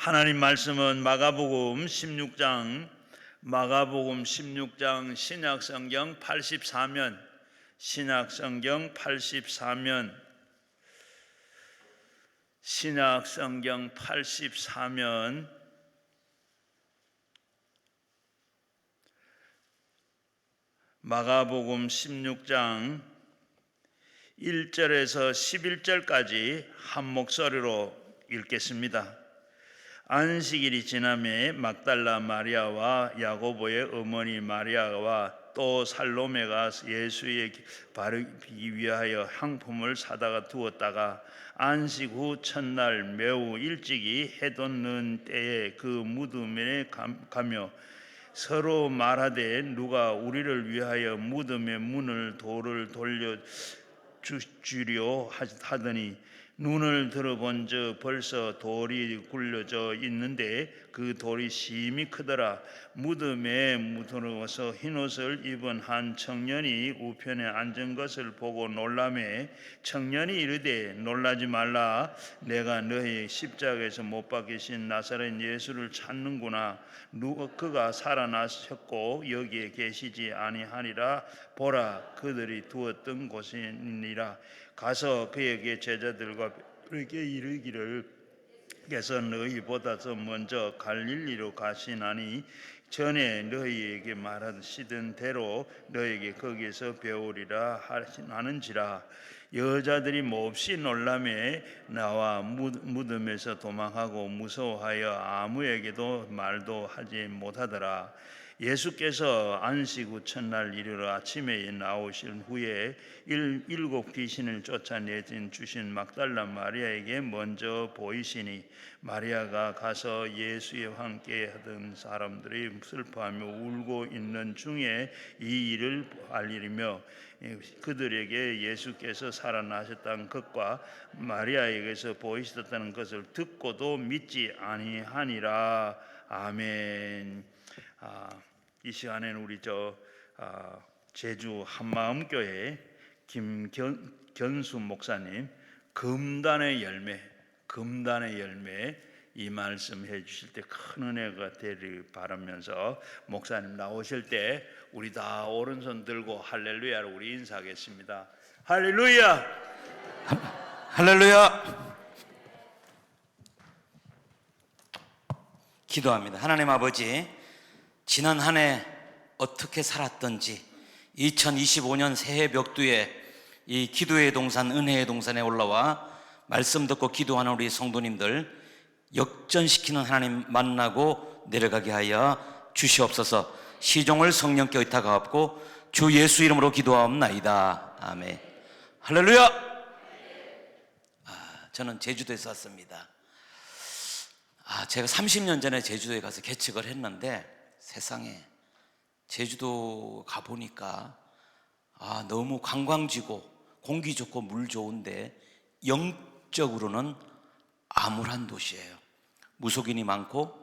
하나님 말씀은 마가복음 16장 신약성경 84면 신약성경 84면 마가복음 16장 1절에서 11절까지 한 목소리로 읽겠습니다. 안식일이 지남에 막달라 마리아와 야고보의 어머니 마리아와 또 살로메가 예수의 바르기 위하여 향품을 사다가 두었다가 안식 후 첫날 매우 일찍이 해 돋는 때에 그 무덤에 가며 서로 말하되 누가 우리를 위하여 무덤의 문을 돌을 돌려 주려 하더니 눈을 들어본즉 벌써 돌이 굴려져 있는데 그 돌이 심히 크더라. 무덤에 들어와서 흰옷을 입은 한 청년이 우편에 앉은 것을 보고 놀라매 청년이 이르되 놀라지 말라. 내가 너희 십자가에서 못 박히신 나사렛 예수를 찾는구나. 그가 살아나셨고 여기에 계시지 아니하니라. 보라, 그들이 두었던 곳이니라. 가서 그에게 제자들과 그에게 이르기를 께서 너희보다 더 먼저 갈릴리로 가시나니 전에 너희에게 말하시던 대로 너희에게 거기에서 배우리라 하는지라. 여자들이 몹시 놀라매 나와 무덤에서 도망하고 무서워하여 아무에게도 말도 하지 못하더라. 예수께서 안식 후 첫날 이르러 아침에 나오신 후에 일곱 귀신을 쫓아내진 주신 막달라 마리아에게 먼저 보이시니 마리아가 가서 예수와 함께 하던 사람들이 슬퍼하며 울고 있는 중에 이 일을 알리며 그들에게 예수께서 살아나셨다는 것과 마리아에게서 보이셨다는 것을 듣고도 믿지 아니하니라. 아멘. 이 시간에는 우리 제주 한마음교회 김견수 목사님 금단의 열매 이 말씀 해주실 때 큰 은혜가 되리를 바라면서 목사님 나오실 때 우리 다 오른손 들고 할렐루야로 우리 인사하겠습니다. 할렐루야. 할렐루야. 기도합니다. 하나님 아버지, 지난 한 해 어떻게 살았던지 2025년 새해 벽두에 이 기도의 동산, 은혜의 동산에 올라와 말씀 듣고 기도하는 우리 성도님들 역전시키는 하나님 만나고 내려가게 하여 주시옵소서. 시종을 성령께 의탁하옵고 주 예수 이름으로 기도하옵나이다. 아멘. 할렐루야. 저는 제주도에서 왔습니다. 제가 30년 전에 제주도에 가서 개척을 했는데 세상에 제주도 가보니까 너무 관광지고 공기 좋고 물 좋은데 영적으로는 암울한 도시예요. 무속인이 많고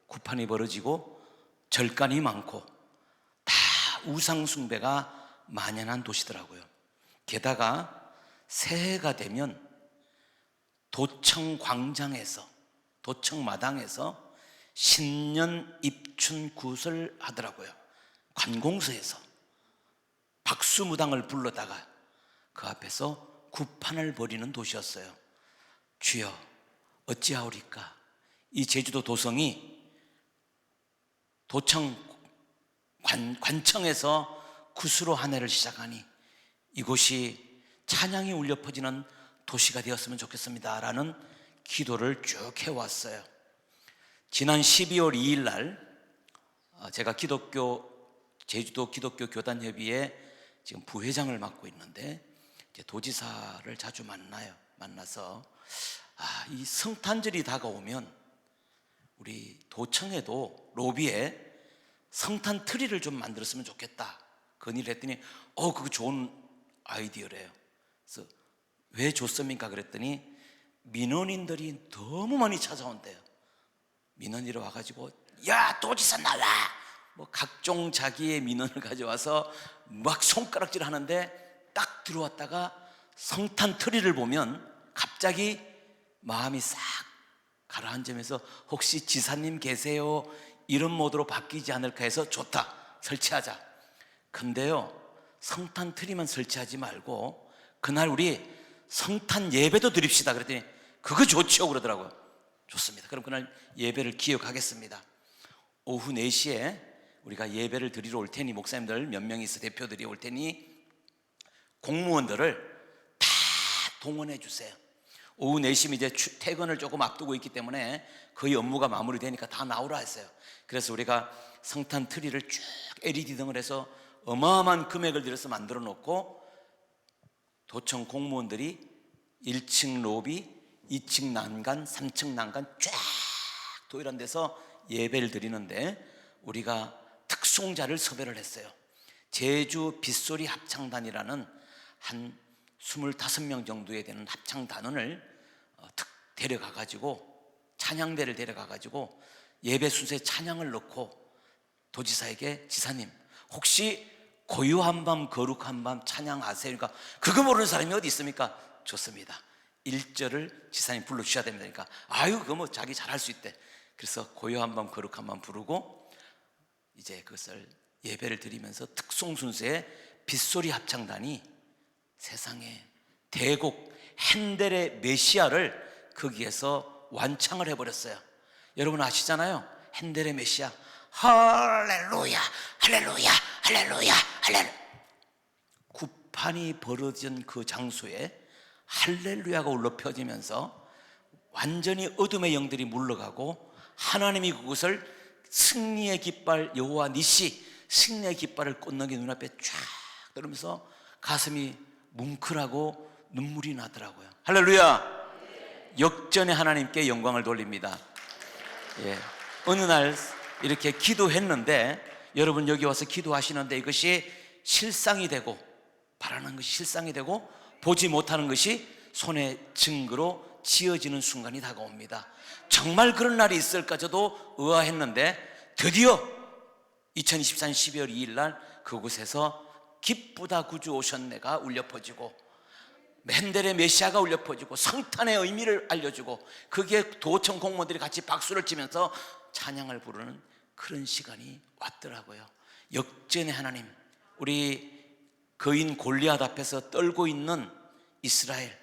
구판이 벌어지고 절간이 많고 다 우상 숭배가 만연한 도시더라고요. 게다가 새해가 되면 도청 광장에서 도청 마당에서 신년 입춘 굿을 하더라고요. 관공서에서 박수무당을 불러다가 그 앞에서 구판을 벌이는 도시였어요. 주여 어찌하오리까. 이 제주도 도성이 도청 관청에서 굿으로 한 해를 시작하니 이곳이 찬양이 울려 퍼지는 도시가 되었으면 좋겠습니다 라는 기도를 쭉 해왔어요. 지난 12월 2일 날 제가 제주도 기독교 교단협의회 지금 부회장을 맡고 있는데 이제 도지사를 자주 만나서 이 성탄절이 다가오면 우리 도청에도 로비에 성탄 트리를 좀 만들었으면 좋겠다 건의를 했더니 그거 좋은 아이디어래요. 그래서 왜 좋습니까? 그랬더니 민원인들이 너무 많이 찾아온대요. 민원인이 와가지고 야 도지사 나와 뭐 각종 자기의 민원을 가져와서 막 손가락질 하는데 딱 들어왔다가 성탄 트리를 보면 갑자기 마음이 싹 가라앉으면서 혹시 지사님 계세요? 이런 모드로 바뀌지 않을까 해서 좋다, 설치하자. 근데요, 성탄 트리만 설치하지 말고 그날 우리 성탄 예배도 드립시다 그랬더니 그거 좋죠 그러더라고요. 좋습니다. 그럼 그날 예배를 기억하겠습니다. 오후 4시에 우리가 예배를 드리러 올 테니, 목사님들 몇 명이 있어 대표들이 올 테니 공무원들을 다 동원해 주세요. 오후 4시면 이제 퇴근을 조금 앞두고 있기 때문에 거의 업무가 마무리되니까 다 나오라 했어요. 그래서 우리가 성탄 트리를 쭉 LED 등을 해서 어마어마한 금액을 들여서 만들어 놓고 도청 공무원들이 1층 로비, 2층 난간, 3층 난간 쫙 도일한 데서 예배를 드리는데 우리가 특송자를 섭외를 했어요. 제주 빗소리 합창단이라는 한 25명 정도에 되는 합창단원을 데려가가지고, 찬양대를 데려가가지고 예배 순서에 찬양을 넣고 도지사에게 지사님 혹시 고요한 밤 거룩한 밤 찬양하세요. 그러니까 그거 모르는 사람이 어디 있습니까? 좋습니다. 1절을 지사님 불러주셔야 됩니다. 그러니까 아유 그거 뭐 자기 잘할 수 있대. 그래서 고요한 밤 거룩한 밤 부르고 이제 그것을 예배를 드리면서 특송 순서에 빗소리 합창단이 세상에 대곡 핸델의 메시아를 거기에서 완창을 해버렸어요. 여러분 아시잖아요. 핸델의 메시아, 할렐루야 할렐루야 할렐루야 할렐루야. 구판이 벌어진 그 장소에 할렐루야가 울려 퍼지면서 완전히 어둠의 영들이 물러가고 하나님이 그곳을 승리의 깃발 여호와 니시, 승리의 깃발을 꽃넘기 눈앞에 쫙 들으면서 가슴이 뭉클하고 눈물이 나더라고요. 할렐루야. 역전의 하나님께 영광을 돌립니다. 예. 어느 날 이렇게 기도했는데, 여러분 여기 와서 기도하시는데 이것이 실상이 되고, 바라는 것이 실상이 되고 보지 못하는 것이 손의 증거로 지어지는 순간이 다가옵니다. 정말 그런 날이 있을까 저도 의아했는데 드디어 2024년 12월 2일 날 그곳에서 기쁘다 구주 오셨네가 울려 퍼지고, 핸델의 메시아가 울려 퍼지고, 성탄의 의미를 알려주고, 거기에 도청 공무원들이 같이 박수를 치면서 찬양을 부르는 그런 시간이 왔더라고요. 역전의 하나님, 우리 거인 골리앗 앞에서 떨고 있는 이스라엘,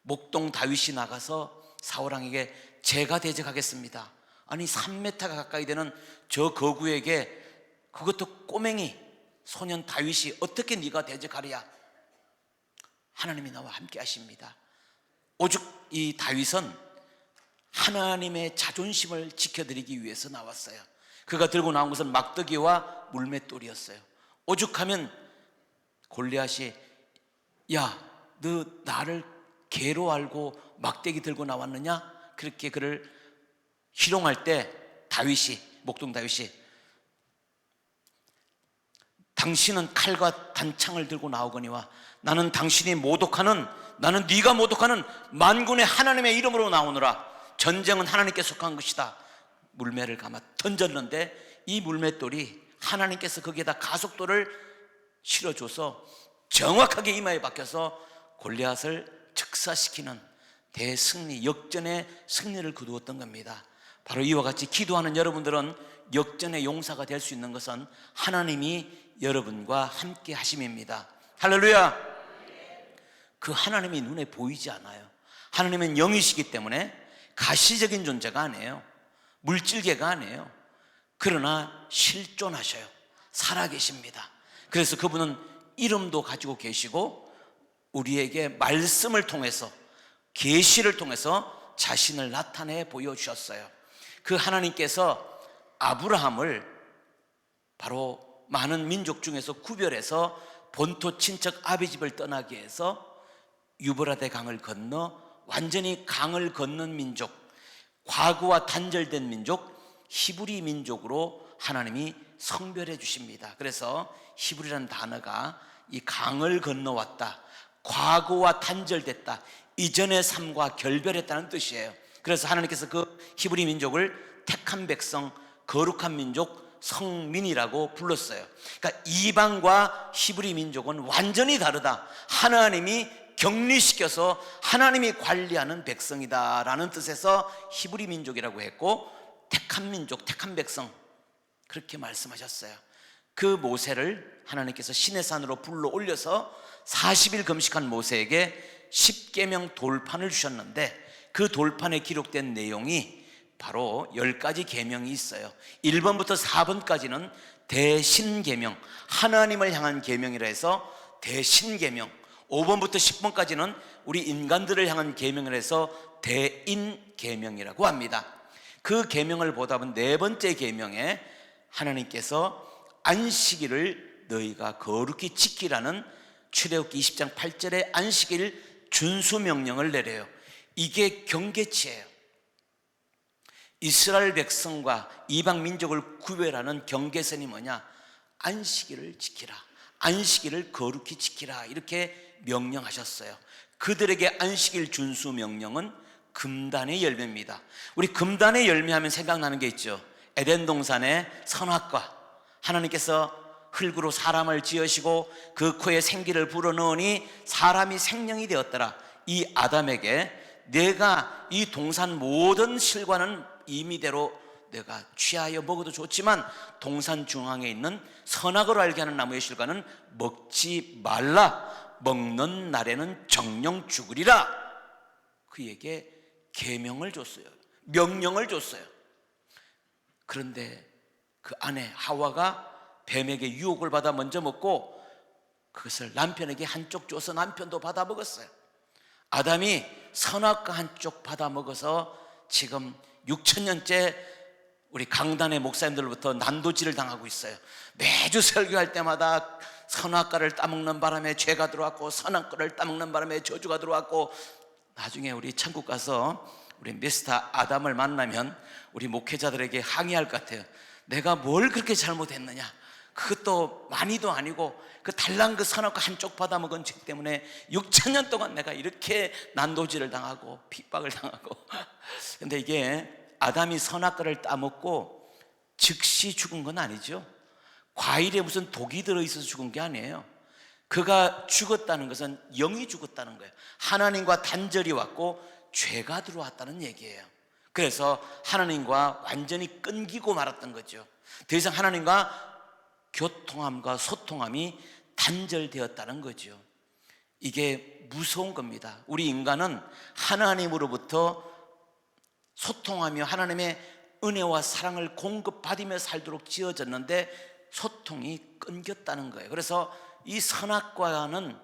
목동 다윗이 나가서 사울왕에게 제가 대적하겠습니다. 아니 3m 가까이 되는 저 거구에게, 그것도 꼬맹이 소년 다윗이 어떻게 네가 대적하랴? 하나님이 나와 함께 하십니다. 오직 이 다윗은 하나님의 자존심을 지켜드리기 위해서 나왔어요. 그가 들고 나온 것은 막대기와 물맷돌이었어요. 오죽하면 골리앗이 야, 너 나를 개로 알고 막대기 들고 나왔느냐? 그렇게 그를 희롱할 때 다윗이, 목동 다윗이, 당신은 칼과 단창을 들고 나오거니와 나는 당신이 모독하는, 나는 네가 모독하는 만군의 하나님의 이름으로 나오노라. 전쟁은 하나님께 속한 것이다. 물매를 감아 던졌는데 이 물맷돌이 하나님께서 거기에다 가속도를 실어줘서 정확하게 이마에 박혀서 골리앗을 즉사시키는 대승리, 역전의 승리를 거두었던 겁니다. 바로 이와 같이 기도하는 여러분들은 역전의 용사가 될 수 있는 것은 하나님이 여러분과 함께 하심입니다. 할렐루야. 그 하나님이 눈에 보이지 않아요. 하나님은 영이시기 때문에 가시적인 존재가 아니에요. 물질계가 아니에요. 그러나 실존하셔요. 살아계십니다. 그래서 그분은 이름도 가지고 계시고 우리에게 말씀을 통해서, 계시를 통해서 자신을 나타내 보여주셨어요. 그 하나님께서 아브라함을 바로 많은 민족 중에서 구별해서 본토 친척 아비집을 떠나게 해서 유브라데 강을 건너 완전히 강을 건넌 민족, 과거와 단절된 민족, 히브리 민족으로 하나님이 성별해 주십니다. 그래서 히브리라는 단어가 이 강을 건너왔다, 과거와 단절됐다, 이전의 삶과 결별했다는 뜻이에요. 그래서 하나님께서 그 히브리 민족을 택한 백성, 거룩한 민족, 성민이라고 불렀어요. 그러니까 이방과 히브리 민족은 완전히 다르다. 하나님이 격리시켜서 하나님이 관리하는 백성이다라는 뜻에서 히브리 민족이라고 했고, 택한 민족, 택한 백성, 그렇게 말씀하셨어요. 그 모세를 하나님께서 시내산으로 불러 올려서 40일 금식한 모세에게 10계명 돌판을 주셨는데, 그 돌판에 기록된 내용이 바로 10가지 계명이 있어요. 1번부터 4번까지는 대신계명, 하나님을 향한 계명이라 해서 대신계명, 5번부터 10번까지는 우리 인간들을 향한 계명이라 해서 대인계명이라고 합니다. 그 계명을 보다 보면 네 번째 계명에 하나님께서 안식일을 너희가 거룩히 지키라는 출애굽기 20장 8절에 안식일 준수 명령을 내려요. 이게 경계치예요. 이스라엘 백성과 이방 민족을 구별하는 경계선이 뭐냐? 안식일을 지키라, 안식일을 거룩히 지키라, 이렇게 명령하셨어요. 그들에게 안식일 준수 명령은 금단의 열매입니다. 우리 금단의 열매 하면 생각나는 게 있죠. 에덴 동산의 선악과, 하나님께서 흙으로 사람을 지으시고 그 코에 생기를 불어넣으니 사람이 생명이 되었더라. 이 아담에게 내가 이 동산 모든 실과는 임의대로 내가 취하여 먹어도 좋지만 동산 중앙에 있는 선악을 알게 하는 나무의 실과는 먹지 말라. 먹는 날에는 정령 죽으리라. 그에게 계명을 줬어요. 명령을 줬어요. 그런데 그 아내 하와가 뱀에게 유혹을 받아 먼저 먹고 그것을 남편에게 한쪽 줘서 남편도 받아 먹었어요. 아담이 선악과 한쪽 받아 먹어서 지금 6,000년째 우리 강단의 목사님들로부터 난도질을 당하고 있어요. 매주 설교할 때마다 선악과를 따먹는 바람에 죄가 들어왔고, 선악과를 따먹는 바람에 저주가 들어왔고, 나중에 우리 천국 가서 우리 미스터 아담을 만나면 우리 목회자들에게 항의할 것 같아요. 내가 뭘 그렇게 잘못했느냐? 그것도 많이도 아니고 그 달랑 그 선악과 한쪽 받아먹은 죄 때문에 6,000년 동안 내가 이렇게 난도질을 당하고 핍박을 당하고. 근데 이게 아담이 선악과를 따먹고 즉시 죽은 건 아니죠. 과일에 무슨 독이 들어있어서 죽은 게 아니에요. 그가 죽었다는 것은 영이 죽었다는 거예요. 하나님과 단절이 왔고 죄가 들어왔다는 얘기예요. 그래서 하나님과 완전히 끊기고 말았던 거죠. 더 이상 하나님과 교통함과 소통함이 단절되었다는 거죠. 이게 무서운 겁니다. 우리 인간은 하나님으로부터 소통하며 하나님의 은혜와 사랑을 공급받으며 살도록 지어졌는데 소통이 끊겼다는 거예요. 그래서 이 선악과는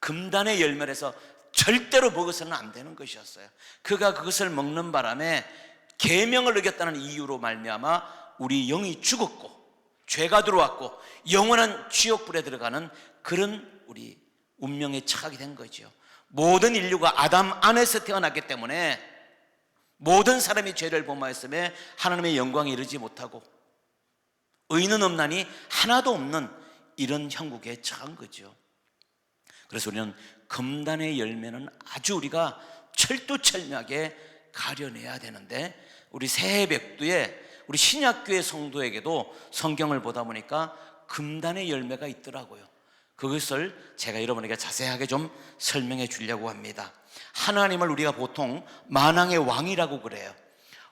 금단의 열매라서 절대로 먹어서는 안 되는 것이었어요. 그가 그것을 먹는 바람에 계명을 어겼다는 이유로 말미암아 우리 영이 죽었고 죄가 들어왔고 영원한 지옥불에 들어가는 그런 우리 운명에 처하게 된 거죠. 모든 인류가 아담 안에서 태어났기 때문에 모든 사람이 죄를 범하였음에 하나님의 영광에 이르지 못하고 의인은 없나니 하나도 없는 이런 형국에 처한 거죠. 그래서 우리는 금단의 열매는 아주 우리가 철두철미하게 가려내야 되는데, 우리 새해 백두에 우리 신약교회 성도에게도 성경을 보다 보니까 금단의 열매가 있더라고요. 그것을 제가 여러분에게 자세하게 좀 설명해 주려고 합니다. 하나님을 우리가 보통 만왕의 왕이라고 그래요.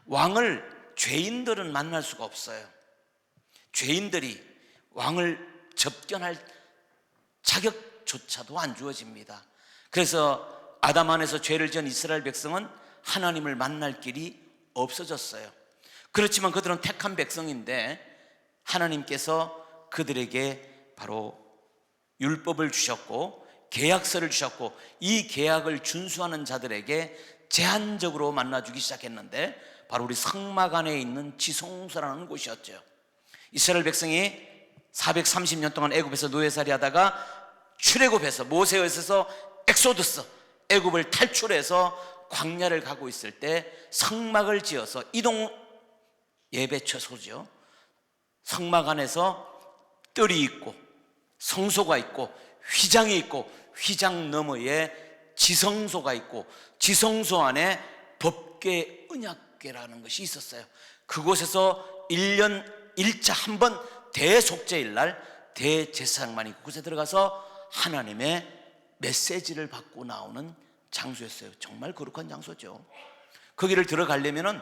왕을 죄인들은 만날 수가 없어요. 죄인들이 왕을 접견할 자격조차도 안 주어집니다. 그래서 아담 안에서 죄를 지은 이스라엘 백성은 하나님을 만날 길이 없어졌어요. 그렇지만 그들은 택한 백성인데 하나님께서 그들에게 바로 율법을 주셨고 계약서를 주셨고 이 계약을 준수하는 자들에게 제한적으로 만나주기 시작했는데 바로 우리 성막 안에 있는 지성소라는 곳이었죠. 이스라엘 백성이 430년 동안 애굽에서 노예살이 하다가 출애굽해서 모세에서 엑소더스 애굽을 탈출해서 광야를 가고 있을 때 성막을 지어서 이동 예배처소죠. 성막 안에서 뜰이 있고 성소가 있고 휘장이 있고 휘장 너머에 지성소가 있고 지성소 안에 법궤 언약궤라는 것이 있었어요. 그곳에서 1년 1차 한 번 대속죄일 날 대제사장만이 그곳에 들어가서 하나님의 메시지를 받고 나오는 장소였어요. 정말 거룩한 장소죠. 거기를 들어가려면은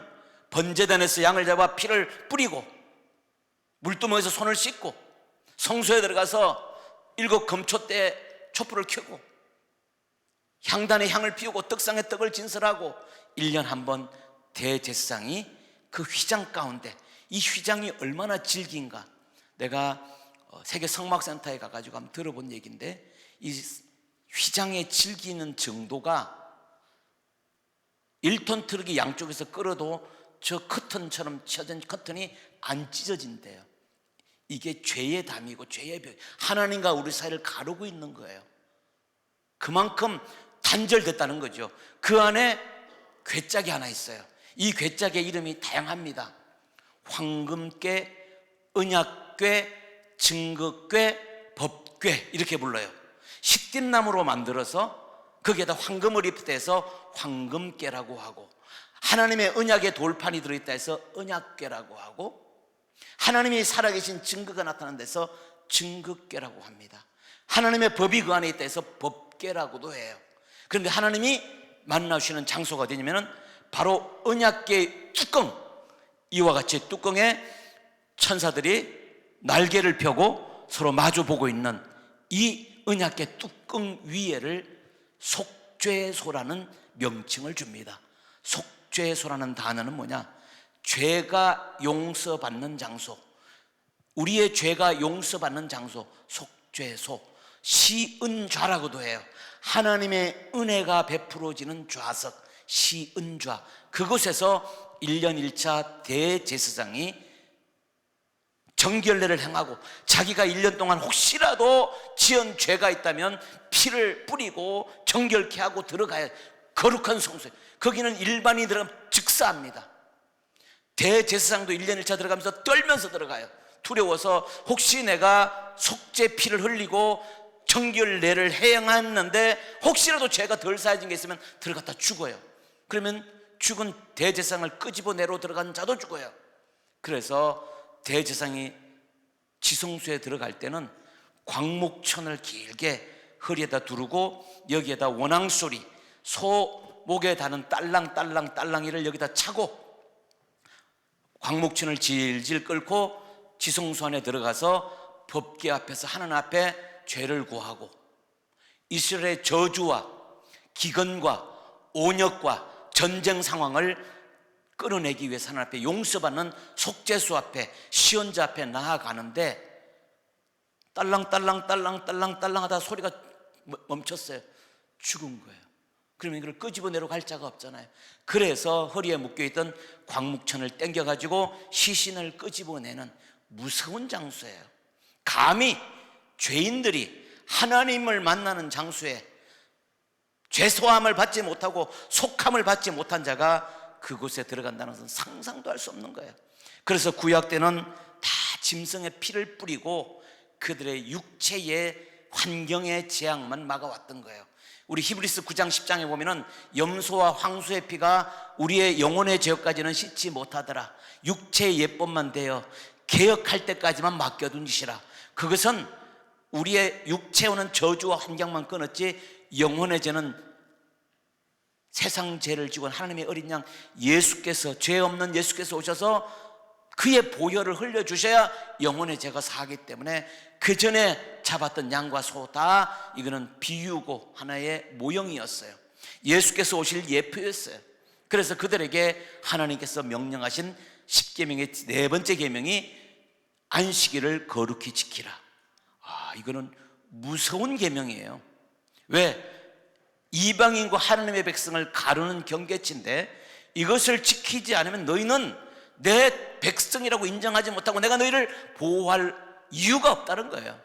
번제단에서 양을 잡아 피를 뿌리고 물두멍에서 손을 씻고 성소에 들어가서 7 금초대에 촛불을 켜고 향단에 향을 피우고 떡상에 떡을 진설하고 1년 한 번 대제사장이 그 휘장 가운데, 이 휘장이 얼마나 질긴가, 내가 세계 성막센터에 가가지고 한번 들어본 얘기인데, 이 휘장의 질기는 정도가 1톤 트럭이 양쪽에서 끌어도 저 커튼처럼 쳐진 커튼이 안 찢어진대요. 이게 죄의 담이고 죄의 벽, 하나님과 우리 사이를 가르고 있는 거예요. 그만큼 단절됐다는 거죠. 그 안에 괴짝이 하나 있어요. 이 괴짝의 이름이 다양합니다. 황금괴, 언약괴, 증거괴, 법괴, 이렇게 불러요. 식뒷나무로 만들어서 거기에다 황금을 입혀서 황금괴라고 하고, 하나님의 언약의 돌판이 들어있다 해서 언약괴라고 하고, 하나님이 살아계신 증거가 나타난 데서 증거괴라고 합니다. 하나님의 법이 그 안에 있다 해서 법궤라고도 해요. 그런데 하나님이 만나시는 장소가 어디냐면 바로 언약궤의 뚜껑, 이와 같이 뚜껑에 천사들이 날개를 펴고 서로 마주보고 있는 이 언약궤 뚜껑 위에를 속죄소라는 명칭을 줍니다. 속죄소라는 단어는 뭐냐? 죄가 용서받는 장소, 우리의 죄가 용서받는 장소, 속죄소, 시은좌라고도 해요. 하나님의 은혜가 베풀어지는 좌석, 시은좌. 그곳에서 1년 1차 대제사장이 정결례를 행하고 자기가 1년 동안 혹시라도 지은 죄가 있다면 피를 뿌리고 정결케 하고 들어가야, 거룩한 성소에, 거기는 일반인이 들어가면 즉사합니다. 대제사장도 1년 1차 들어가면서 떨면서 들어가요. 두려워서 혹시 내가 속죄 피를 흘리고 정결례를 행했는데 혹시라도 죄가 덜 쌓여진 게 있으면 들어갔다 죽어요. 그러면 죽은 대제사장을 끄집어내러 들어간 자도 죽어요. 그래서 대제사장이 지성소에 들어갈 때는 광목천을 길게 허리에다 두르고 여기에다 원앙소리, 소 목에 다는 딸랑딸랑이를 여기다 차고 광목천을 질질 끌고 지성소 안에 들어가서 법궤 앞에서 하나님 앞에 죄를 구하고 이스라엘의 저주와 기근과 온역과 전쟁 상황을 끌어내기 위해서 하나님 앞에 용서받는 속죄소 앞에, 시온자 앞에 나아가는데 딸랑딸랑 하다 소리가 멈췄어요. 죽은 거예요. 그러면 이걸 끄집어내러 갈 자가 없잖아요. 그래서 허리에 묶여있던 광목천을 땡겨가지고 시신을 끄집어내는 무서운 장소예요. 감히 죄인들이 하나님을 만나는 장소에 죄소함을 받지 못하고 속함을 받지 못한 자가 그곳에 들어간다는 것은 상상도 할 수 없는 거예요. 그래서 구약 때는 다 짐승의 피를 뿌리고 그들의 육체의 환경의 재앙만 막아왔던 거예요. 우리 히브리서 9장 10장에 보면은 염소와 황소의 피가 우리의 영혼의 죄까지는 씻지 못하더라. 육체의 예법만 되어 개혁할 때까지만 맡겨둔 짓이라. 그것은 우리의 육체에 오는 저주와 환경만 끊었지 영혼의 죄는 세상 죄를 지고 하나님의 어린 양 예수께서, 죄 없는 예수께서 오셔서 그의 보혈을 흘려주셔야 영혼의 죄가 사하기 때문에 그 전에 잡았던 양과 소 다 이거는 비유고 하나의 모형이었어요. 예수께서 오실 예표였어요. 그래서 그들에게 하나님께서 명령하신 10계명의 네 번째 계명이 안식일을 거룩히 지키라. 이거는 무서운 계명이에요. 왜? 이방인과 하나님의 백성을 가르는 경계치인데 이것을 지키지 않으면 너희는 내 백성이라고 인정하지 못하고 내가 너희를 보호할 이유가 없다는 거예요.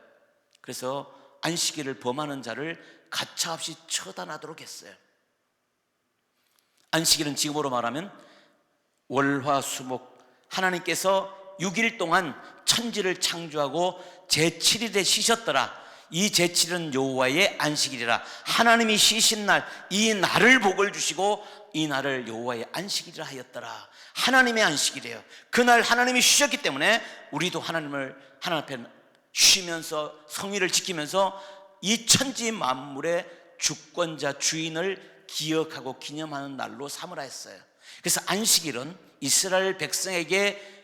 그래서 안식일을 범하는 자를 가차없이 처단하도록 했어요. 안식일은 지금으로 말하면 월화수목, 하나님께서 6일 동안 천지를 창조하고 제7일에 쉬셨더라. 이 제7일은 여호와의 안식일이라. 하나님이 쉬신 날, 이 날을 복을 주시고 이 날을 여호와의 안식일이라 하였더라. 하나님의 안식일이에요. 그날 하나님이 쉬셨기 때문에 우리도 하나님 앞에 쉬면서 성의를 지키면서 이 천지 만물의 주권자 주인을 기억하고 기념하는 날로 삼으라 했어요. 그래서 안식일은 이스라엘 백성에게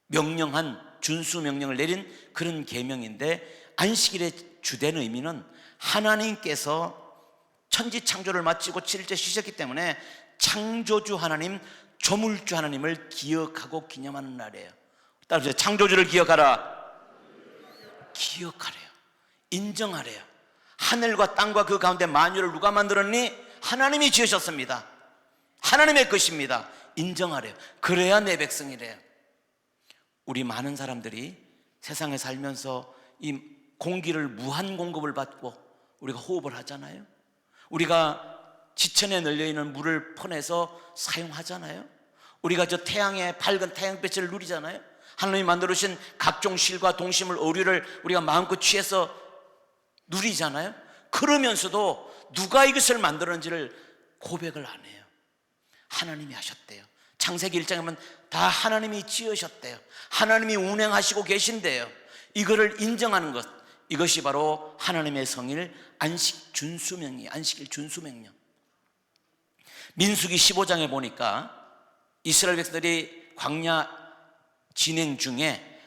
명령한 준수 명령을 내린 그런 계명인데, 안식일의 주된 의미는 하나님께서 천지 창조를 마치고 7일째 쉬셨기 때문에 창조주 하나님, 조물주 하나님을 기억하고 기념하는 날이에요. 따라서 창조주를 기억하라. 기억하래요. 인정하래요. 하늘과 땅과 그 가운데 만유를 누가 만들었니? 하나님이 지으셨습니다. 하나님의 것입니다. 인정하래요. 그래야 내 백성이래요. 우리 많은 사람들이 세상에 살면서 이 공기를 무한 공급을 받고 우리가 호흡을 하잖아요. 우리가 지천에 널려있는 물을 퍼내서 사용하잖아요. 우리가 저 태양의 밝은 태양빛을 누리잖아요. 하나님이 만들어주신 각종 실과 동식물, 어류를 우리가 마음껏 취해서 누리잖아요. 그러면서도 누가 이것을 만들었는지를 고백을 안 해요. 하나님이 하셨대요. 창세기 1장에 보면 다 하나님이 지으셨대요. 하나님이 운행하시고 계신대요. 이거를 인정하는 것, 이것이 바로 하나님의 성일 안식 준수명이에요. 안식일 준수명령. 민수기 15장에 보니까 이스라엘 백성들이 광야 진행 중에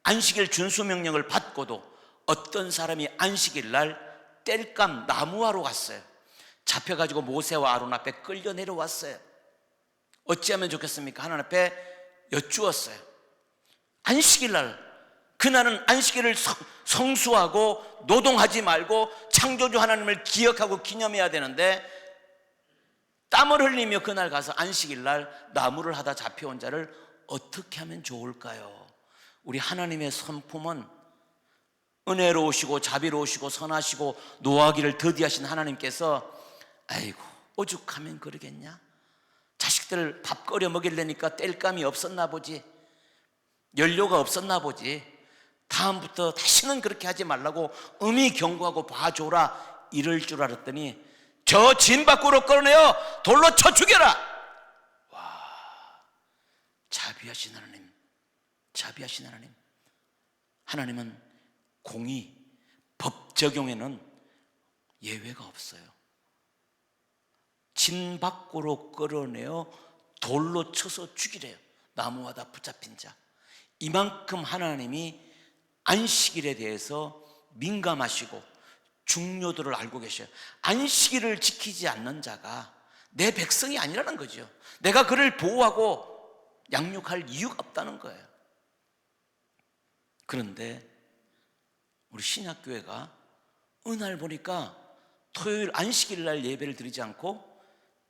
안식일 준수명령을 받고도 어떤 사람이 안식일 날 땔감 나무하러 갔어요. 잡혀가지고 모세와 아론 앞에 끌려 내려왔어요. 어찌하면 좋겠습니까? 하나님 앞에 여쭈었어요. 안식일 날, 그날은 안식일을 성수하고 노동하지 말고 창조주 하나님을 기억하고 기념해야 되는데, 땀을 흘리며 그날 가서 안식일 날 나무를 하다 잡혀온 자를 어떻게 하면 좋을까요? 우리 하나님의 성품은 은혜로우시고 자비로우시고 선하시고 노하기를 더디하신 하나님께서, 아이고 오죽하면 그러겠냐? 자식들 밥 끓여 먹이려니까 땔감이 없었나 보지, 연료가 없었나 보지, 다음부터 다시는 그렇게 하지 말라고 음히 경고하고 봐줘라 이럴 줄 알았더니 저 진 밖으로 끌어내어 돌로 쳐 죽여라. 와, 자비하신 하나님, 자비하신 하나님. 하나님은 공의, 법 적용에는 예외가 없어요. 진 밖으로 끌어내어 돌로 쳐서 죽이래요. 나무하다 붙잡힌 자. 이만큼 하나님이 안식일에 대해서 민감하시고 중요도를 알고 계셔요. 안식일을 지키지 않는 자가 내 백성이 아니라는 거죠. 내가 그를 보호하고 양육할 이유가 없다는 거예요. 그런데 우리 신약교회가 어느 날 보니까 토요일 안식일 날 예배를 드리지 않고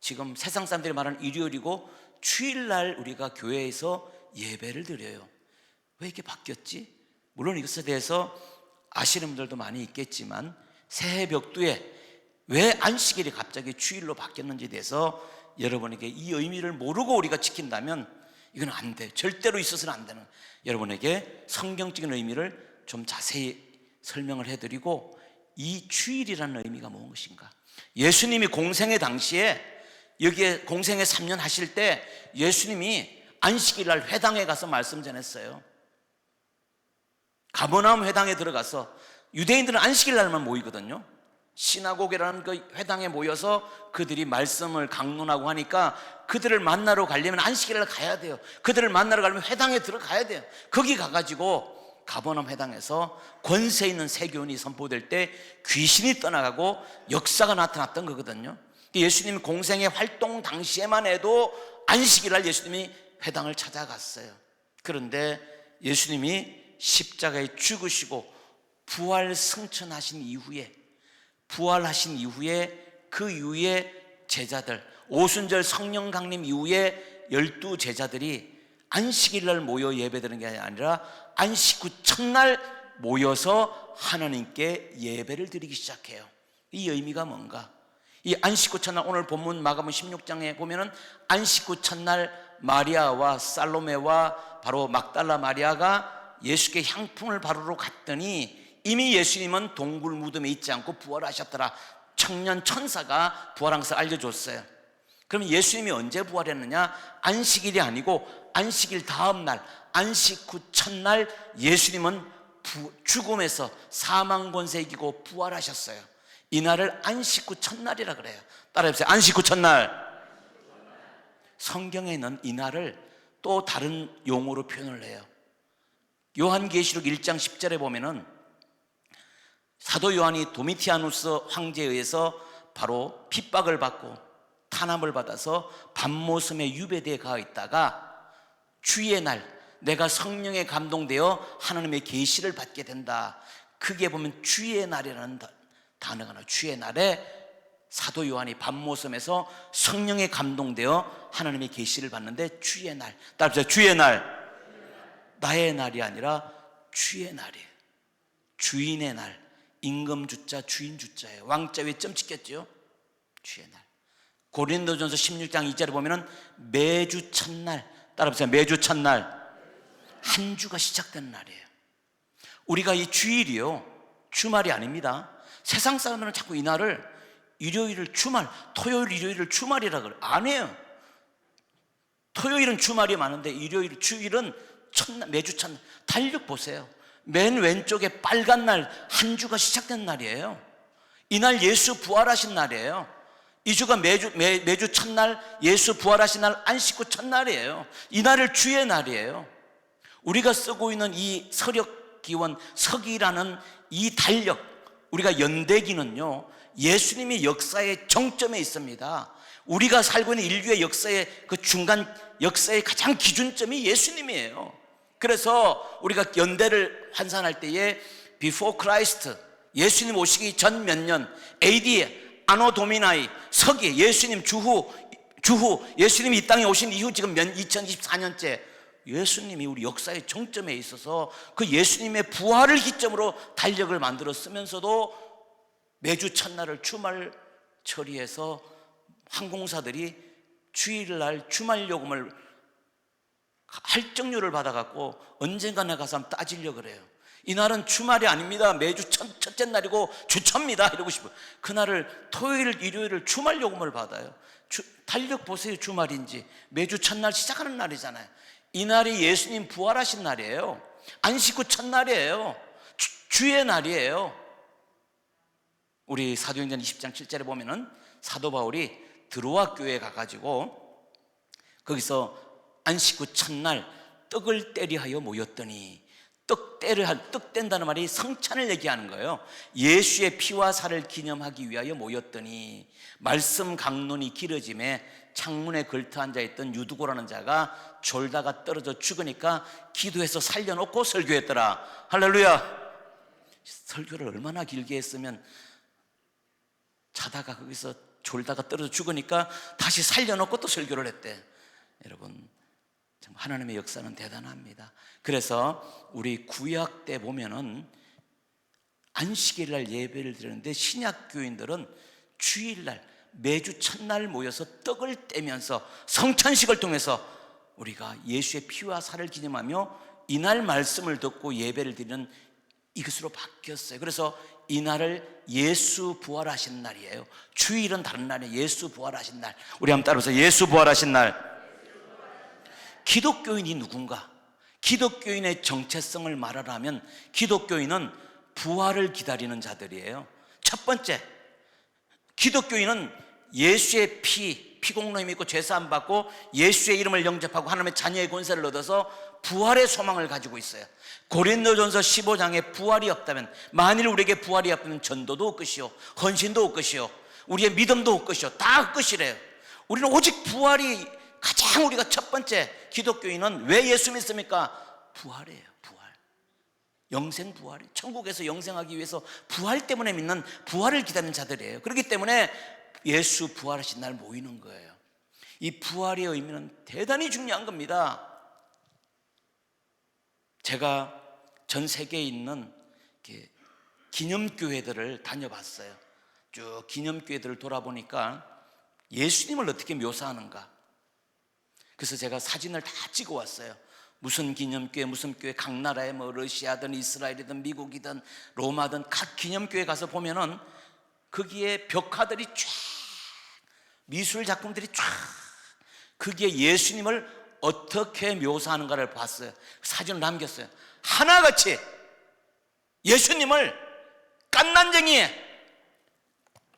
지금 세상 사람들이 말하는 일요일이고 주일날 우리가 교회에서 예배를 드려요. 왜 이렇게 바뀌었지? 물론 이것에 대해서 아시는 분들도 많이 있겠지만 새해 벽두에 왜 안식일이 갑자기 주일로 바뀌었는지에 대해서 여러분에게 이 의미를 모르고 우리가 지킨다면 이건 안 돼요. 절대로 있어서는 안 되는, 여러분에게 성경적인 의미를 좀 자세히 설명을 해드리고, 이 주일이라는 의미가 무엇인가. 예수님이 공생의 당시에 여기에 공생의 3년 하실 때 예수님이 안식일 날 회당에 가서 말씀 전했어요. 가버나움 회당에 들어가서, 유대인들은 안식일 날만 모이거든요. 시나고게라는 그 회당에 모여서 그들이 말씀을 강론하고 하니까 그들을 만나러 가려면 안식일 날 가야 돼요. 그들을 만나러 가려면 회당에 들어가야 돼요. 거기 가가지고 가버나움 회당에서 권세 있는 세교훈이 선포될 때 귀신이 떠나가고 역사가 나타났던 거거든요. 예수님 공생의 활동 당시에만 해도 안식일 날 예수님이 회당을 찾아갔어요. 그런데 예수님이 십자가에 죽으시고 부활 승천하신 이후에, 부활하신 이후에 그 이후에 제자들, 오순절 성령 강림 이후에 12 제자들이 안식일 날 모여 예배드리는 게 아니라 안식 후 첫날 모여서 하나님께 예배를 드리기 시작해요. 이 의미가 뭔가? 이 안식 후 첫날, 오늘 본문 마가복음 16장에 보면은 안식 후 첫날 마리아와 살로메와 바로 막달라 마리아가 예수께 향품을 바르러 갔더니 이미 예수님은 동굴 무덤에 있지 않고 부활하셨더라. 청년 천사가 부활한 것을 알려줬어요. 그럼 예수님이 언제 부활했느냐? 안식일이 아니고 안식일 다음 날, 안식 후 첫날 예수님은 죽음에서 사망 권세 이기고 부활하셨어요. 이날을 안식구 첫날이라 그래요. 따라해보세요. 안식구 첫날. 성경에는 이날을 또 다른 용어로 표현을 해요. 요한계시록 1장 10절에 보면은 사도 요한이 도미티아누스 황제에 의해서 바로 핍박을 받고 탄압을 받아서 밤모섬에 유배되어 가 있다가 주의 날 내가 성령에 감동되어 하나님의 계시를 받게 된다. 그게 보면 주의 날이라는 단어가 나와요. 주의 날에 사도 요한이 밤모섬에서 성령에 감동되어 하나님의 계시를 받는데 주의 날. 따라서 주의 날. 나의 날이 아니라 주의 날이에요. 주인의 날. 임금 주자 주인 주자예요. 왕자 위에 점 찍혔죠. 주의 날. 고린도전서 16장 2절에 보면은 매주 첫날. 따라보세요. 매주 첫날. 한 주가 시작되는 날이에요. 우리가 이 주일이요, 주말이 아닙니다. 세상 사람들은 자꾸 이 날을 일요일을 주말, 토요일 일요일을 주말이라 그래. 안 해요. 토요일은 주말이 많은데 일요일 주일은 첫날, 매주 첫날. 달력 보세요. 맨 왼쪽에 빨간 날, 한 주가 시작된 날이에요. 이날 예수 부활하신 날이에요. 이 주가 매주 첫날, 예수 부활하신 날, 안식구 첫날이에요. 이 날을 주의 날이에요. 우리가 쓰고 있는 이 서력기원, 서기라는 이 달력, 우리가 연대기는요, 예수님이 역사의 정점에 있습니다. 우리가 살고 있는 인류의 역사의 그 중간, 역사의 가장 기준점이 예수님이에요. 그래서 우리가 연대를 환산할 때에 Before Christ, 예수님 오시기 전 몇 년, AD, 아노 도미나이, 서기, 예수님 주후, 예수님이 이 땅에 오신 이후 지금 2024년째 예수님이 우리 역사의 정점에 있어서 그 예수님의 부활을 기점으로 달력을 만들어 쓰면서도 매주 첫날을 주말 처리해서 항공사들이 주일날 주말 요금을 할증료를 받아갖고 언젠가 내가 가서 한번 따지려고 그래요. 이날은 주말이 아닙니다. 매주 첫째 날이고 주초입니다. 이러고 싶어요. 그날을 토요일, 일요일을 주말 요금을 받아요. 달력 보세요. 주말인지. 매주 첫날 시작하는 날이잖아요. 이날이 예수님 부활하신 날이에요. 안식구 첫날이에요. 주의 날이에요. 우리 사도행전 20장 7절에 보면은 사도 바울이 드로아 교회에 가가지고 거기서 안식구 첫날 떡을 떼려 하여 모였더니 떡 뗀다는 말이 성찬을 얘기하는 거예요. 예수의 피와 살을 기념하기 위하여 모였더니 말씀 강론이 길어짐에 창문에 걸터 앉아있던 유두고라는 자가 졸다가 떨어져 죽으니까 기도해서 살려놓고 설교했더라. 할렐루야. 설교를 얼마나 길게 했으면 자다가 거기서 졸다가 떨어져 죽으니까 다시 살려놓고 또 설교를 했대. 여러분, 참 하나님의 역사는 대단합니다. 그래서 우리 구약 때 보면은 안식일날 예배를 드리는데 신약 교인들은 주일날 매주 첫날 모여서 떡을 떼면서 성찬식을 통해서 우리가 예수의 피와 살을 기념하며 이날 말씀을 듣고 예배를 드리는 이것으로 바뀌었어요. 그래서 이날을 예수 부활하신 날이에요. 주일은 다른 날이에요. 예수 부활하신 날. 우리 한번 따라서 예수 부활하신 날. 기독교인이 누군가? 기독교인의 정체성을 말하라면 기독교인은 부활을 기다리는 자들이에요. 첫 번째, 기독교인은 예수의 피공로에 믿고 죄사함 받고 예수의 이름을 영접하고 하나님의 자녀의 권세를 얻어서 부활의 소망을 가지고 있어요. 고린도전서 15장에 부활이 없다면, 만일 우리에게 부활이 없다면 전도도 없것이요, 헌신도 없것이요, 우리의 믿음도 없것이요, 다 없것이래요. 우리는 오직 부활이 가장, 우리가 첫 번째, 기독교인은 왜 예수 믿습니까? 부활이에요. 부활, 영생 부활, 천국에서 영생하기 위해서 부활 때문에 믿는, 부활을 기다리는 자들이에요. 그렇기 때문에 예수 부활하신 날 모이는 거예요. 이 부활의 의미는 대단히 중요한 겁니다. 제가 전 세계에 있는 기념교회들을 다녀봤어요. 쭉 기념교회들을 돌아보니까 예수님을 어떻게 묘사하는가, 그래서 제가 사진을 다 찍어 왔어요. 무슨 기념교회, 무슨 교회, 각 나라에 뭐 러시아든 이스라엘이든 미국이든 로마든 각 기념교회 가서 보면은 거기에 벽화들이 쫙, 미술 작품들이 쫙, 거기에 예수님을 어떻게 묘사하는가를 봤어요. 사진을 남겼어요. 하나같이 예수님을 깐난쟁이에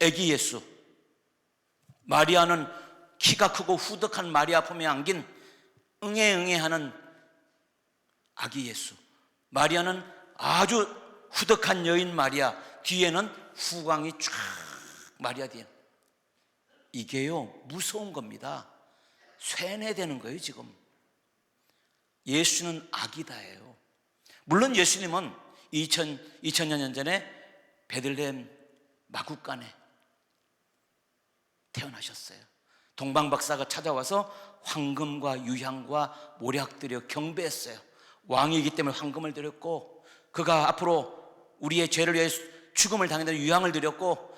아기 예수. 마리아는 키가 크고 후덕한 마리아 품에 안긴 응애응애하는 아기 예수. 마리아는 아주 후덕한 여인 마리아, 뒤에는 후광이 쫙 마리아 뒤에. 이게요 무서운 겁니다. 쇠뇌되는 거예요 지금. 예수는 아기다예요. 물론 예수님은 2000년 전에 베들레헴 마구간에 태어나셨어요. 동방박사가 찾아와서 황금과 유향과 모략 드려 경배했어요. 왕이기 때문에 황금을 드렸고, 그가 앞으로 우리의 죄를 위해 죽음을 당한다는 유향을 드렸고,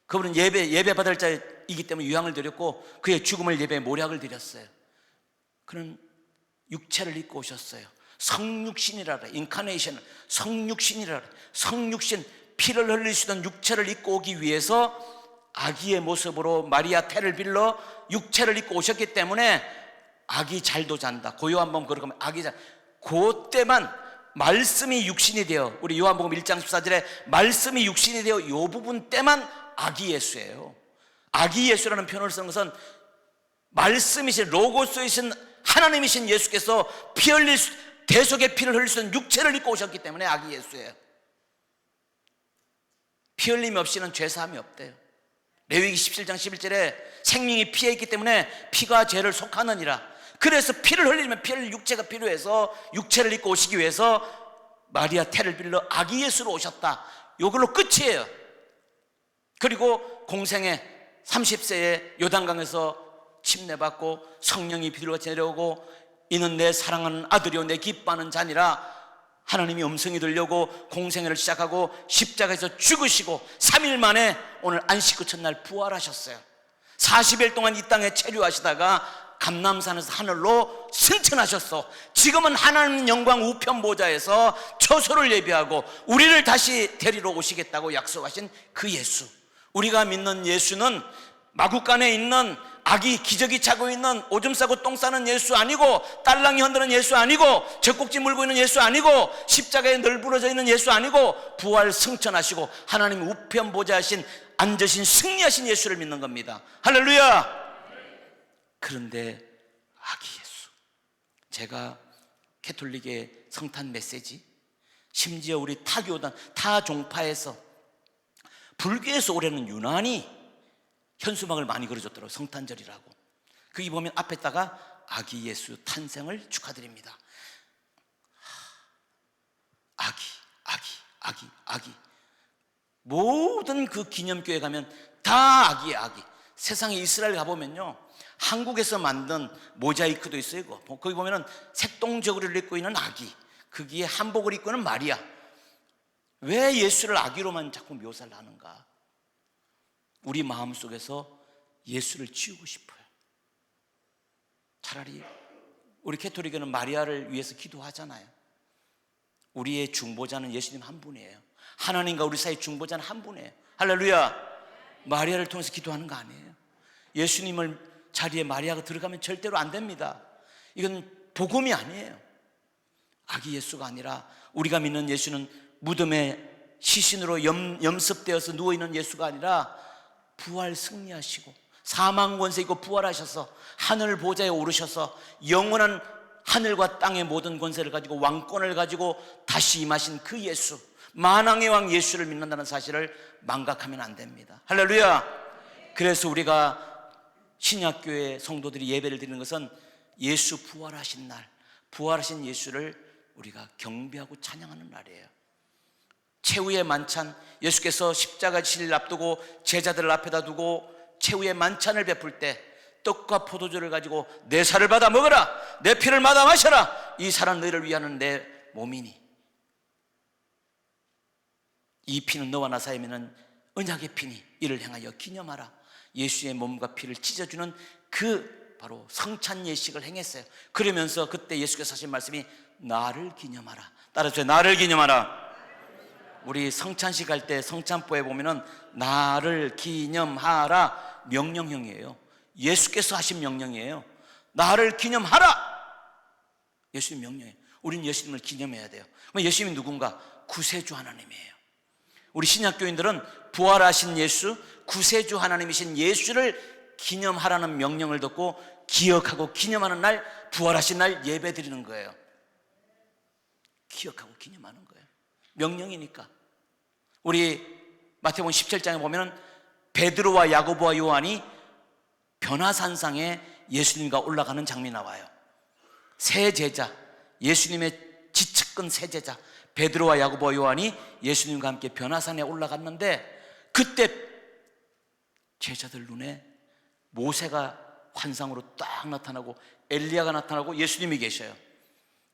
그분은 예배 받을 자이기 때문에 유향을 드렸고, 그의 죽음을 예배에 모략을 드렸어요. 그는 육체를 입고 오셨어요. 성육신이라 그래. 인카네이션, 성육신이라 그래. 성육신, 피를 흘리시던 육체를 입고 오기 위해서 아기의 모습으로 마리아 태를 빌러 육체를 입고 오셨기 때문에 아기 잘도 잔다. 그 요한복음 그렇게 하면 아기 잘. 그때만 말씀이 육신이 되어, 우리 요한복음 1장 14절에 말씀이 육신이 되어 이 부분 때만 아기 예수예요. 아기 예수라는 표현을 쓴 것은 말씀이신 로고스이신 하나님이신 예수께서 피 흘릴 대속의 피를 흘리시던 육체를 입고 오셨기 때문에 아기 예수예요. 피 흘림 없이는 죄사함이 없대요. 레위기 17장 11절에 생명이 피에 있기 때문에 피가 죄를 속하느니라. 그래서 피를 흘리면 피 흘릴 육체가 필요해서 육체를 입고 오시기 위해서 마리아 태를 빌려 아기 예수로 오셨다. 이걸로 끝이에요. 그리고 공생애 30세에 요단강에서 침례받고 성령이 비둘같이 내려오고 이는 내 사랑하는 아들이요 내 기뻐하는 자니라. 하나님이 음성이 들려오고 공생애를 시작하고 십자가에서 죽으시고 3일 만에 오늘 안식 후 첫날 부활하셨어요. 40일 동안 이 땅에 체류하시다가 감람산에서 하늘로 승천하셨어. 지금은 하나님 영광 우편 보좌에서 처소를 예비하고 우리를 다시 데리러 오시겠다고 약속하신 그 예수. 우리가 믿는 예수는 마구간에 있는 아기 기저귀 차고 있는 오줌 싸고 똥 싸는 예수 아니고, 딸랑이 흔드는 예수 아니고, 젖꼭지 물고 있는 예수 아니고, 십자가에 널브러져 있는 예수 아니고, 부활 승천하시고 하나님 우편 보좌하신 앉으신 승리하신 예수를 믿는 겁니다. 할렐루야. 그런데 아기 예수, 제가 캐톨릭의 성탄 메시지, 심지어 우리 타교단 타 종파에서 불교에서 올해는 유난히 현수막을 많이 그려줬더라고요. 성탄절이라고. 거기 보면 앞에다가 아기 예수 탄생을 축하드립니다. 아기. 모든 그 기념교회 가면 다 아기예요. 아기. 세상에 이스라엘 가보면요, 한국에서 만든 모자이크도 있어요. 거기 보면은 색동저고리를 입고 있는 아기, 거기에 한복을 입고 있는 마리아. 왜 예수를 아기로만 자꾸 묘사를 하는가? 우리 마음속에서 예수를 지우고 싶어요. 차라리 우리 캐톨릭은 마리아를 위해서 기도하잖아요. 우리의 중보자는 예수님 한 분이에요. 하나님과 우리 사이 중보자는 한 분이에요. 할렐루야. 마리아를 통해서 기도하는 거 아니에요. 예수님을 자리에 마리아가 들어가면 절대로 안 됩니다. 이건 복음이 아니에요. 아기 예수가 아니라 우리가 믿는 예수는 무덤에 시신으로 염습되어서 누워있는 예수가 아니라 부활 승리하시고 사망 권세 있고 부활하셔서 하늘 보좌에 오르셔서 영원한 하늘과 땅의 모든 권세를 가지고 왕권을 가지고 다시 임하신 그 예수, 만왕의 왕 예수를 믿는다는 사실을 망각하면 안 됩니다. 할렐루야. 그래서 우리가 신약교회 성도들이 예배를 드리는 것은 예수 부활하신 날, 부활하신 예수를 우리가 경배하고 찬양하는 날이에요. 최후의 만찬, 예수께서 십자가 지시를 앞두고 제자들을 앞에다 두고 최후의 만찬을 베풀 때 떡과 포도주를 가지고 내 살을 받아 먹어라, 내 피를 받아 마셔라, 이 살은 너희를 위하는 내 몸이니 이 피는 너와 나 사이에 있는 언약의 피니 이를 향하여 기념하라. 예수의 몸과 피를 찢어주는 그 바로 성찬 예식을 행했어요. 그러면서 그때 예수께서 하신 말씀이 나를 기념하라. 따라서 나를 기념하라. 우리 성찬식 할 때 성찬포에 보면은 나를 기념하라 명령형이에요. 예수께서 하신 명령이에요. 나를 기념하라. 예수님 명령이에요. 우리는 예수님을 기념해야 돼요. 그럼 예수님이 누군가? 구세주 하나님이에요. 우리 신약교인들은 부활하신 예수, 구세주 하나님이신 예수를 기념하라는 명령을 듣고 기억하고 기념하는 날, 부활하신 날 예배 드리는 거예요. 기억하고 기념하는 거예요. 명령이니까. 우리 마태복음 17장에 보면 베드로와 야고보와 요한이 변화산상에 예수님과 올라가는 장면이 나와요. 세 제자, 예수님의 지측근 세 제자 베드로와 야고보와 요한이 예수님과 함께 변화산에 올라갔는데, 그때 제자들 눈에 모세가 환상으로 딱 나타나고 엘리야가 나타나고 예수님이 계셔요.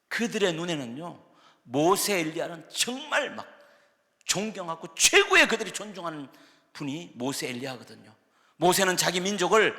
그들의 눈에는요, 모세 엘리야는 정말 막 존경하고 최고의 그들이 존중하는 분이 모세 엘리야거든요. 모세는 자기 민족을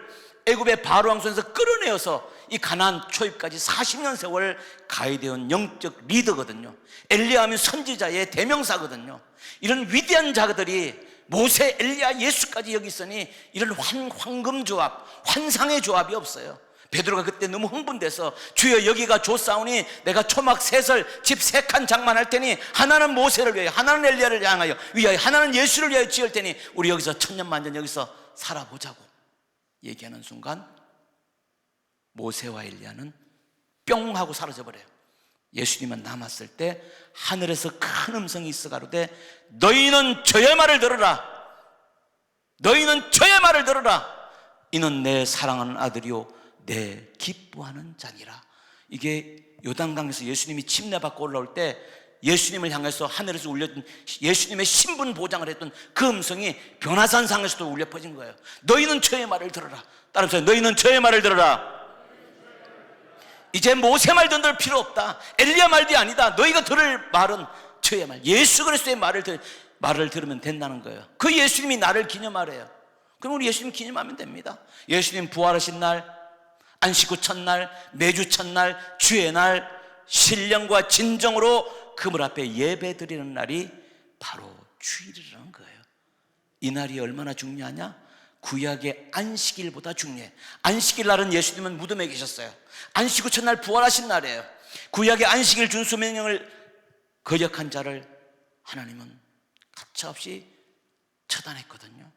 애굽의 바로 왕손에서 끌어내어서 이 가나안 초입까지 40년 세월 가해되온 영적 리더거든요. 엘리야 하면 선지자의 대명사거든요. 이런 위대한 자들이 모세, 엘리야, 예수까지 여기 있으니 이런 황금 조합, 환상의 조합이 없어요. 베드로가 그때 너무 흥분돼서 주여 여기가 조사오니 내가 초막 셋을 집 3칸 장만할 테니 하나는 모세를 위하여, 하나는 엘리야를 향하여 위하여, 하나는 예수를 위하여 지을 테니 우리 여기서 천년만년 여기서 살아보자고 얘기하는 순간 모세와 엘리야는 뿅 하고 사라져버려요. 예수님은 남았을 때 하늘에서 큰 음성이 있어 가로되 너희는 저의 말을 들으라. 너희는 저의 말을 들으라. 이는 내 사랑하는 아들이요 내 기뻐하는 자니라. 이게 요단강에서 예수님이 침례받고 올라올 때 예수님을 향해서 하늘에서 울렸던 예수님의 신분 보장을 했던 그 음성이 변화산상에서도 울려 퍼진 거예요. 너희는 저의 말을 들어라. 따라서 너희는 저의 말을 들어라. 이제 모세 말도 들을 필요 없다. 엘리야 말도 아니다. 너희가 들을 말은 저의 말, 예수 그리스도의 말을 들으면 된다는 거예요. 그 예수님이 나를 기념하래요. 그럼 우리 예수님 기념하면 됩니다. 예수님 부활하신 날, 안식 후 첫날, 매주 첫날, 주의 날, 신령과 진정으로 그물 앞에 예배 드리는 날이 바로 주일이라는 거예요. 이 날이 얼마나 중요하냐? 구약의 안식일보다 중요해. 안식일 날은 예수님은 무덤에 계셨어요. 안식 후 첫날 부활하신 날이에요. 구약의 안식일 준수 명령을 거역한 자를 하나님은 가차없이 처단했거든요.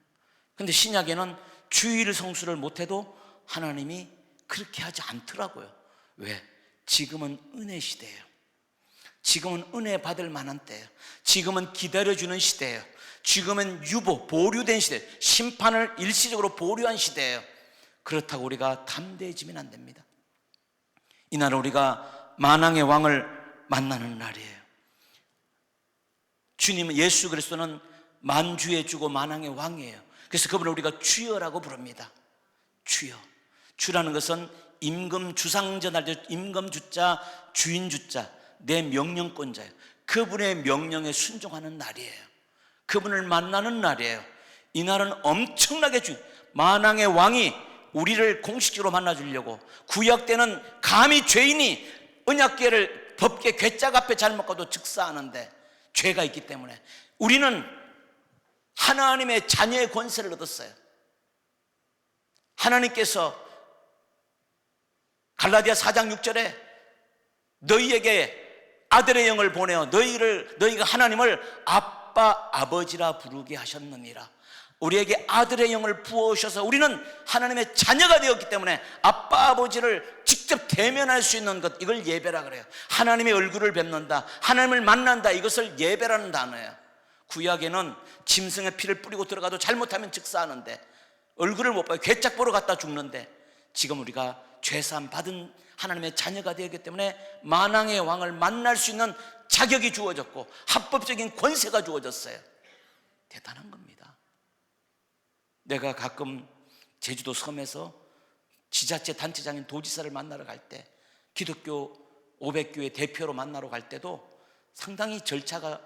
그런데 신약에는 주일 성수를 못해도 하나님이 그렇게 하지 않더라고요. 왜? 지금은 은혜 시대예요. 지금은 은혜 받을 만한 때예요. 지금은 기다려주는 시대예요. 지금은 보류된 시대, 심판을 일시적으로 보류한 시대예요. 그렇다고 우리가 담대해지면 안 됩니다. 이날은 우리가 만왕의 왕을 만나는 날이에요. 주님은, 예수 그리스도는 만주의 주고 만왕의 왕이에요. 그래서 그분을 우리가 주여라고 부릅니다. 주여. 주라는 것은 임금 주상전할 때 임금 주자, 주인 주자, 내 명령권자예요. 그분의 명령에 순종하는 날이에요. 그분을 만나는 날이에요. 이 날은 엄청나게 만왕의 왕이 우리를 공식적으로 만나주려고, 구약 때는 감히 죄인이 언약궤를 법궤 궤짝 앞에 잘못 가도 즉사하는데 죄가 있기 때문에 우리는 하나님의 자녀의 권세를 얻었어요. 하나님께서 갈라디아 4장 6절에 너희에게 아들의 영을 보내어 너희가 하나님을 아빠 아버지라 부르게 하셨느니라. 우리에게 아들의 영을 부어오셔서 우리는 하나님의 자녀가 되었기 때문에 아빠 아버지를 직접 대면할 수 있는 것, 이걸 예배라 그래요. 하나님의 얼굴을 뵙는다, 하나님을 만난다, 이것을 예배라는 단어예요. 구약에는 짐승의 피를 뿌리고 들어가도 잘못하면 즉사하는데, 얼굴을 못 봐요. 괴짝 보러 갔다 죽는데, 지금 우리가 죄사함 받은 하나님의 자녀가 되었기 때문에 만왕의 왕을 만날 수 있는 자격이 주어졌고 합법적인 권세가 주어졌어요. 대단한 겁니다. 내가 가끔 제주도 섬에서 지자체 단체장인 도지사를 만나러 갈 때, 기독교 500교회 대표로 만나러 갈 때도 상당히 절차가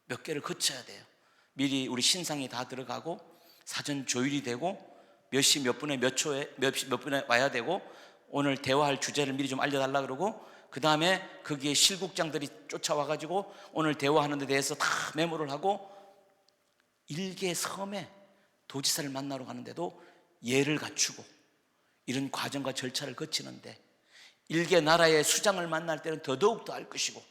몇 개를 거쳐야 돼요. 미리 우리 신상이 다 들어가고 사전 조율이 되고 몇 시 몇 분에 몇 초에 몇 분에 와야 되고, 오늘 대화할 주제를 미리 좀 알려달라 그러고, 그 다음에 거기에 실국장들이 쫓아와가지고 오늘 대화하는 데 대해서 다 메모를 하고, 일개 섬에 도지사를 만나러 가는데도 예를 갖추고 이런 과정과 절차를 거치는데, 일개 나라의 수장을 만날 때는 더더욱 더 할 것이고,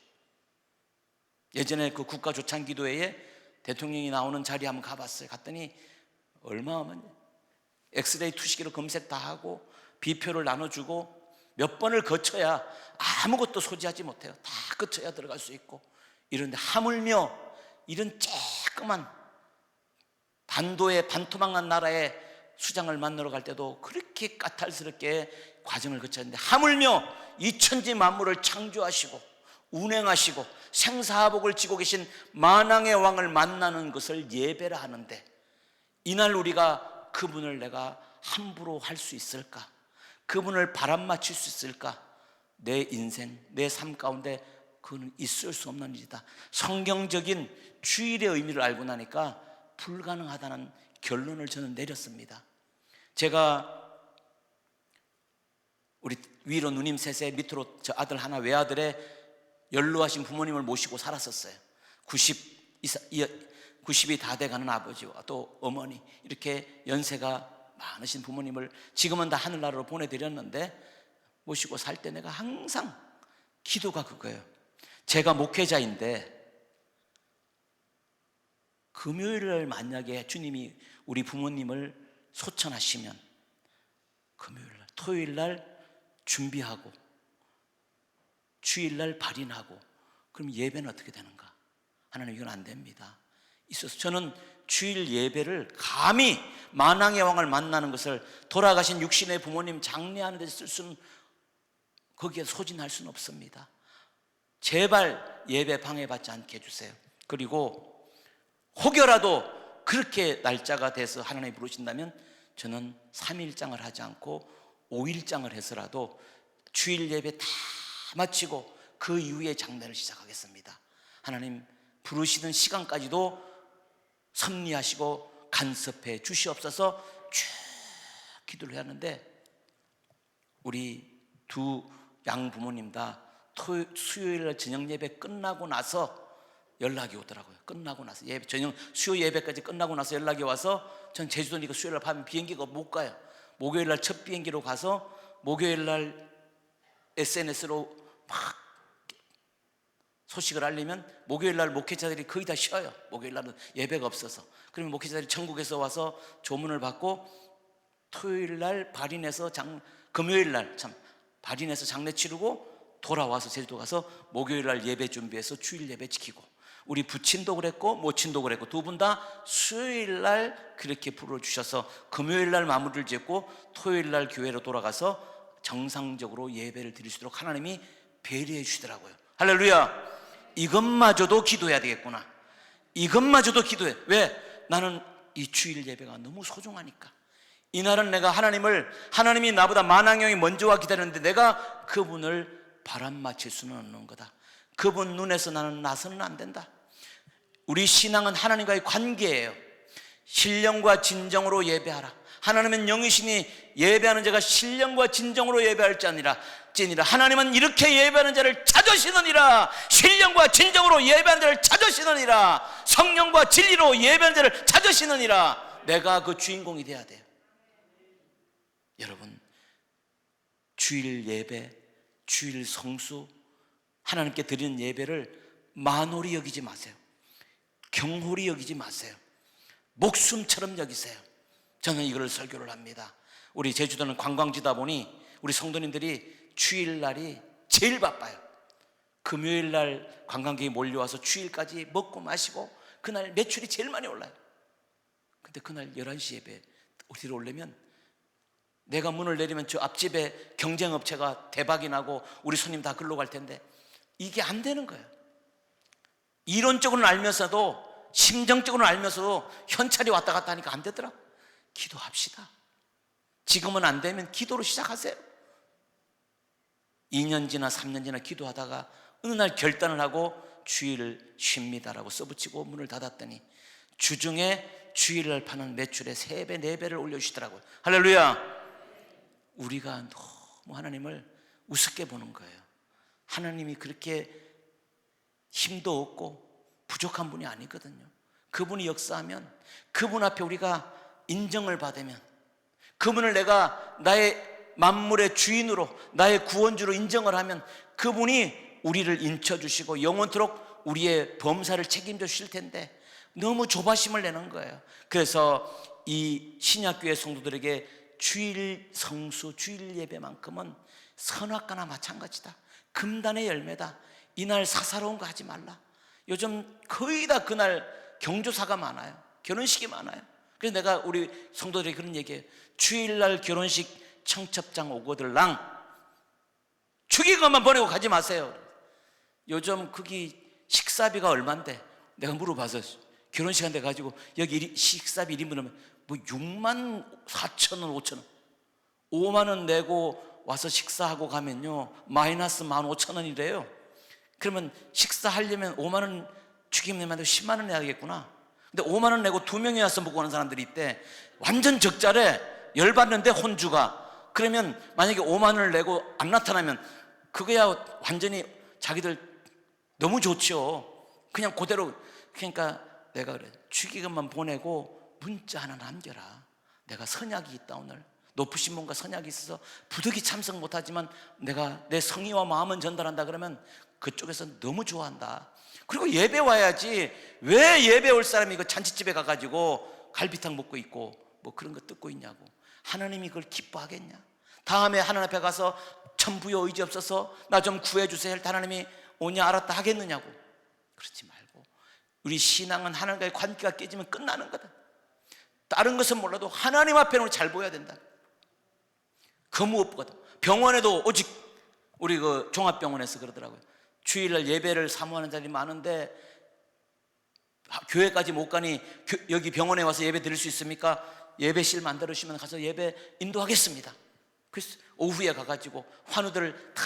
예전에 그 국가조찬기도회에 대통령이 나오는 자리에 한번 가봤어요. 갔더니 얼마면 엑스레이 투시기로 검색 다 하고 비표를 나눠주고 몇 번을 거쳐야 아무것도 소지하지 못해요. 다 거쳐야 들어갈 수 있고. 이런데 하물며 이런 쬐끄만 반도에 반토막난 나라의 수장을 만나러 갈 때도 그렇게 까탈스럽게 과정을 거쳤는데, 하물며 이 천지 만물을 창조하시고 운행하시고 생사하복을 지고 계신 만왕의 왕을 만나는 것을 예배라 하는데, 이날 우리가 그분을 내가 함부로 할 수 있을까? 그분을 바람 맞출 수 있을까? 내 인생, 내 삶 가운데 그건 있을 수 없는 일이다. 성경적인 주일의 의미를 알고 나니까 불가능하다는 결론을 저는 내렸습니다. 제가 우리 위로 누님 셋에 밑으로 저 아들 하나, 외아들의 연로하신 부모님을 모시고 살았었어요. 90이 다 돼가는 아버지와 또 어머니, 이렇게 연세가 많으신 부모님을 지금은 다 하늘나라로 보내드렸는데, 모시고 살 때 내가 항상 기도가 그거예요. 제가 목회자인데 금요일날 만약에 주님이 우리 부모님을 소천하시면 금요일날, 토요일날 준비하고 주일날 발인하고, 그럼 예배는 어떻게 되는가? 하나님, 이건 안 됩니다. 있어서 저는 주일 예배를 감히 만왕의 왕을 만나는 것을 돌아가신 육신의 부모님 장례하는 데 쓸 수는, 거기에 소진할 수는 없습니다. 제발 예배 방해받지 않게 해주세요. 그리고 혹여라도 그렇게 날짜가 돼서 하나님이 부르신다면 저는 3일장을 하지 않고 5일장을 해서라도 주일 예배 다 마치고 그 이후에 장례를 시작하겠습니다. 하나님 부르시는 시간까지도 섭리하시고 간섭해 주시옵소서. 쭉 기도를 해야 하는데, 우리 두 양부모님 다 수요일 저녁 예배 끝나고 나서 연락이 오더라고요. 끝나고 나서 예배, 저녁 수요 예배까지 끝나고 나서 연락이 와서, 전 제주도니까 수요일 날 밤에 비행기가 못 가요. 목요일 날 첫 비행기로 가서 목요일 날 SNS로 막 소식을 알리면 목요일 날 목회자들이 거의 다 쉬어요. 목요일 날은 예배가 없어서. 그러면 목회자들이 천국에서 와서 조문을 받고 토요일 날 발인해서 금요일 날 발인해서 장례 치르고 돌아와서 제주도 가서 목요일 날 예배 준비해서 주일 예배 지키고, 우리 부친도 그랬고 모친도 그랬고 두 분 다 수요일 날 그렇게 불러주셔서 금요일 날 마무리를 짓고 토요일 날 교회로 돌아가서 정상적으로 예배를 드릴 수 있도록 하나님이 배려해 주시더라고요. 할렐루야. 이것마저도 기도해야 되겠구나. 이것마저도 기도해. 왜? 나는 이 주일 예배가 너무 소중하니까. 이날은 내가 하나님이 나보다 만왕형이 먼저 와 기다렸는데 내가 그분을 바람 맞힐 수는 없는 거다. 그분 눈에서 나는 나서는 안 된다. 우리 신앙은 하나님과의 관계예요. 신령과 진정으로 예배하라. 하나님은 영이시니 예배하는 자가 신령과 진정으로 예배할지니라. 하나님은 이렇게 예배하는 자를 찾으시느니라. 신령과 진정으로 예배하는 자를 찾으시느니라. 성령과 진리로 예배하는 자를 찾으시느니라. 내가 그 주인공이 돼야 돼요. 여러분, 주일 예배, 주일 성수, 하나님께 드리는 예배를 만홀히 여기지 마세요. 경홀히 여기지 마세요. 목숨처럼 여기세요. 저는 이걸 설교를 합니다. 우리 제주도는 관광지다 보니 우리 성도님들이 주일날이 제일 바빠요. 금요일날 관광객이 몰려와서 주일까지 먹고 마시고 그날 매출이 제일 많이 올라요. 근데 그날 11시 예배 어디로 오려면, 내가 문을 내리면 저 앞집에 경쟁업체가 대박이 나고 우리 손님 다 글로 갈 텐데 이게 안 되는 거예요. 이론적으로는 알면서도, 심정적으로는 알면서도 현찰이 왔다 갔다 하니까 안 되더라. 기도합시다. 지금은 안 되면 기도로 시작하세요. 2년 지나 3년 지나 기도하다가 어느 날 결단을 하고 주일을 쉽니다라고 써붙이고 문을 닫았더니 주중에 주일을 파는 매출의 3배, 4배를 올려주시더라고요. 할렐루야. 우리가 너무 하나님을 우습게 보는 거예요. 하나님이 그렇게 힘도 없고 부족한 분이 아니거든요. 그분이 역사하면, 그분 앞에 우리가 인정을 받으면, 그분을 내가 나의 만물의 주인으로, 나의 구원주로 인정을 하면 그분이 우리를 인쳐주시고 영원토록 우리의 범사를 책임져 주실 텐데, 너무 조바심을 내는 거예요. 그래서 이 신약교회 성도들에게 주일 성수, 주일 예배만큼은 선악과나 마찬가지다. 금단의 열매다. 이날 사사로운 거 하지 말라. 요즘 거의 다 그날 경조사가 많아요. 결혼식이 많아요. 그래서 내가 우리 성도들에게 그런 얘기해요. 주일날 결혼식 청첩장 오고들랑 축의금만 보내고 가지 마세요. 요즘 거기 식사비가 얼만데 내가 물어봐서 결혼식 한데 가지고 여기 식사비 1인분이면 뭐 6만 4천 원 5천 원 5만 원 내고 와서 식사하고 가면요 마이너스 15,000원이래요. 그러면 식사하려면 5만 원 축의금 내면 10만 원 내야겠구나. 근데 5만 원 내고 2명이 와서 먹고 오는 사람들이 있대. 완전 적자래. 열받는데 혼주가. 그러면 만약에 5만 원을 내고 안 나타나면 그거야 완전히 자기들 너무 좋죠. 그냥 그대로. 그러니까 내가 그래, 축의금만 보내고 문자 하나 남겨라. 내가 선약이 있다. 오늘 높으신 분과 선약이 있어서 부득이 참석 못하지만 내가 내 성의와 마음은 전달한다. 그러면 그쪽에서 너무 좋아한다. 그리고 예배 와야지. 왜 예배 올 사람이 그 잔치집에 가가지고 갈비탕 먹고 있고 뭐 그런 거 뜯고 있냐고. 하나님이 그걸 기뻐하겠냐. 다음에 하나님 앞에 가서 천부여 의지 없어서 나 좀 구해주세요 할 때 하나님이 오냐 알았다 하겠느냐고. 그렇지 말고 우리 신앙은 하나님과의 관계가 깨지면 끝나는 거다. 다른 것은 몰라도 하나님 앞에는 잘 보여야 된다. 그 무엇보다도 병원에도 오직 우리 그 종합병원에서 그러더라고요. 주일날 예배를 사모하는 자들이 많은데 교회까지 못 가니 여기 병원에 와서 예배 드릴 수 있습니까? 예배실 만들어주시면 가서 예배 인도하겠습니다. 그래서 오후에 가가지고 환우들 다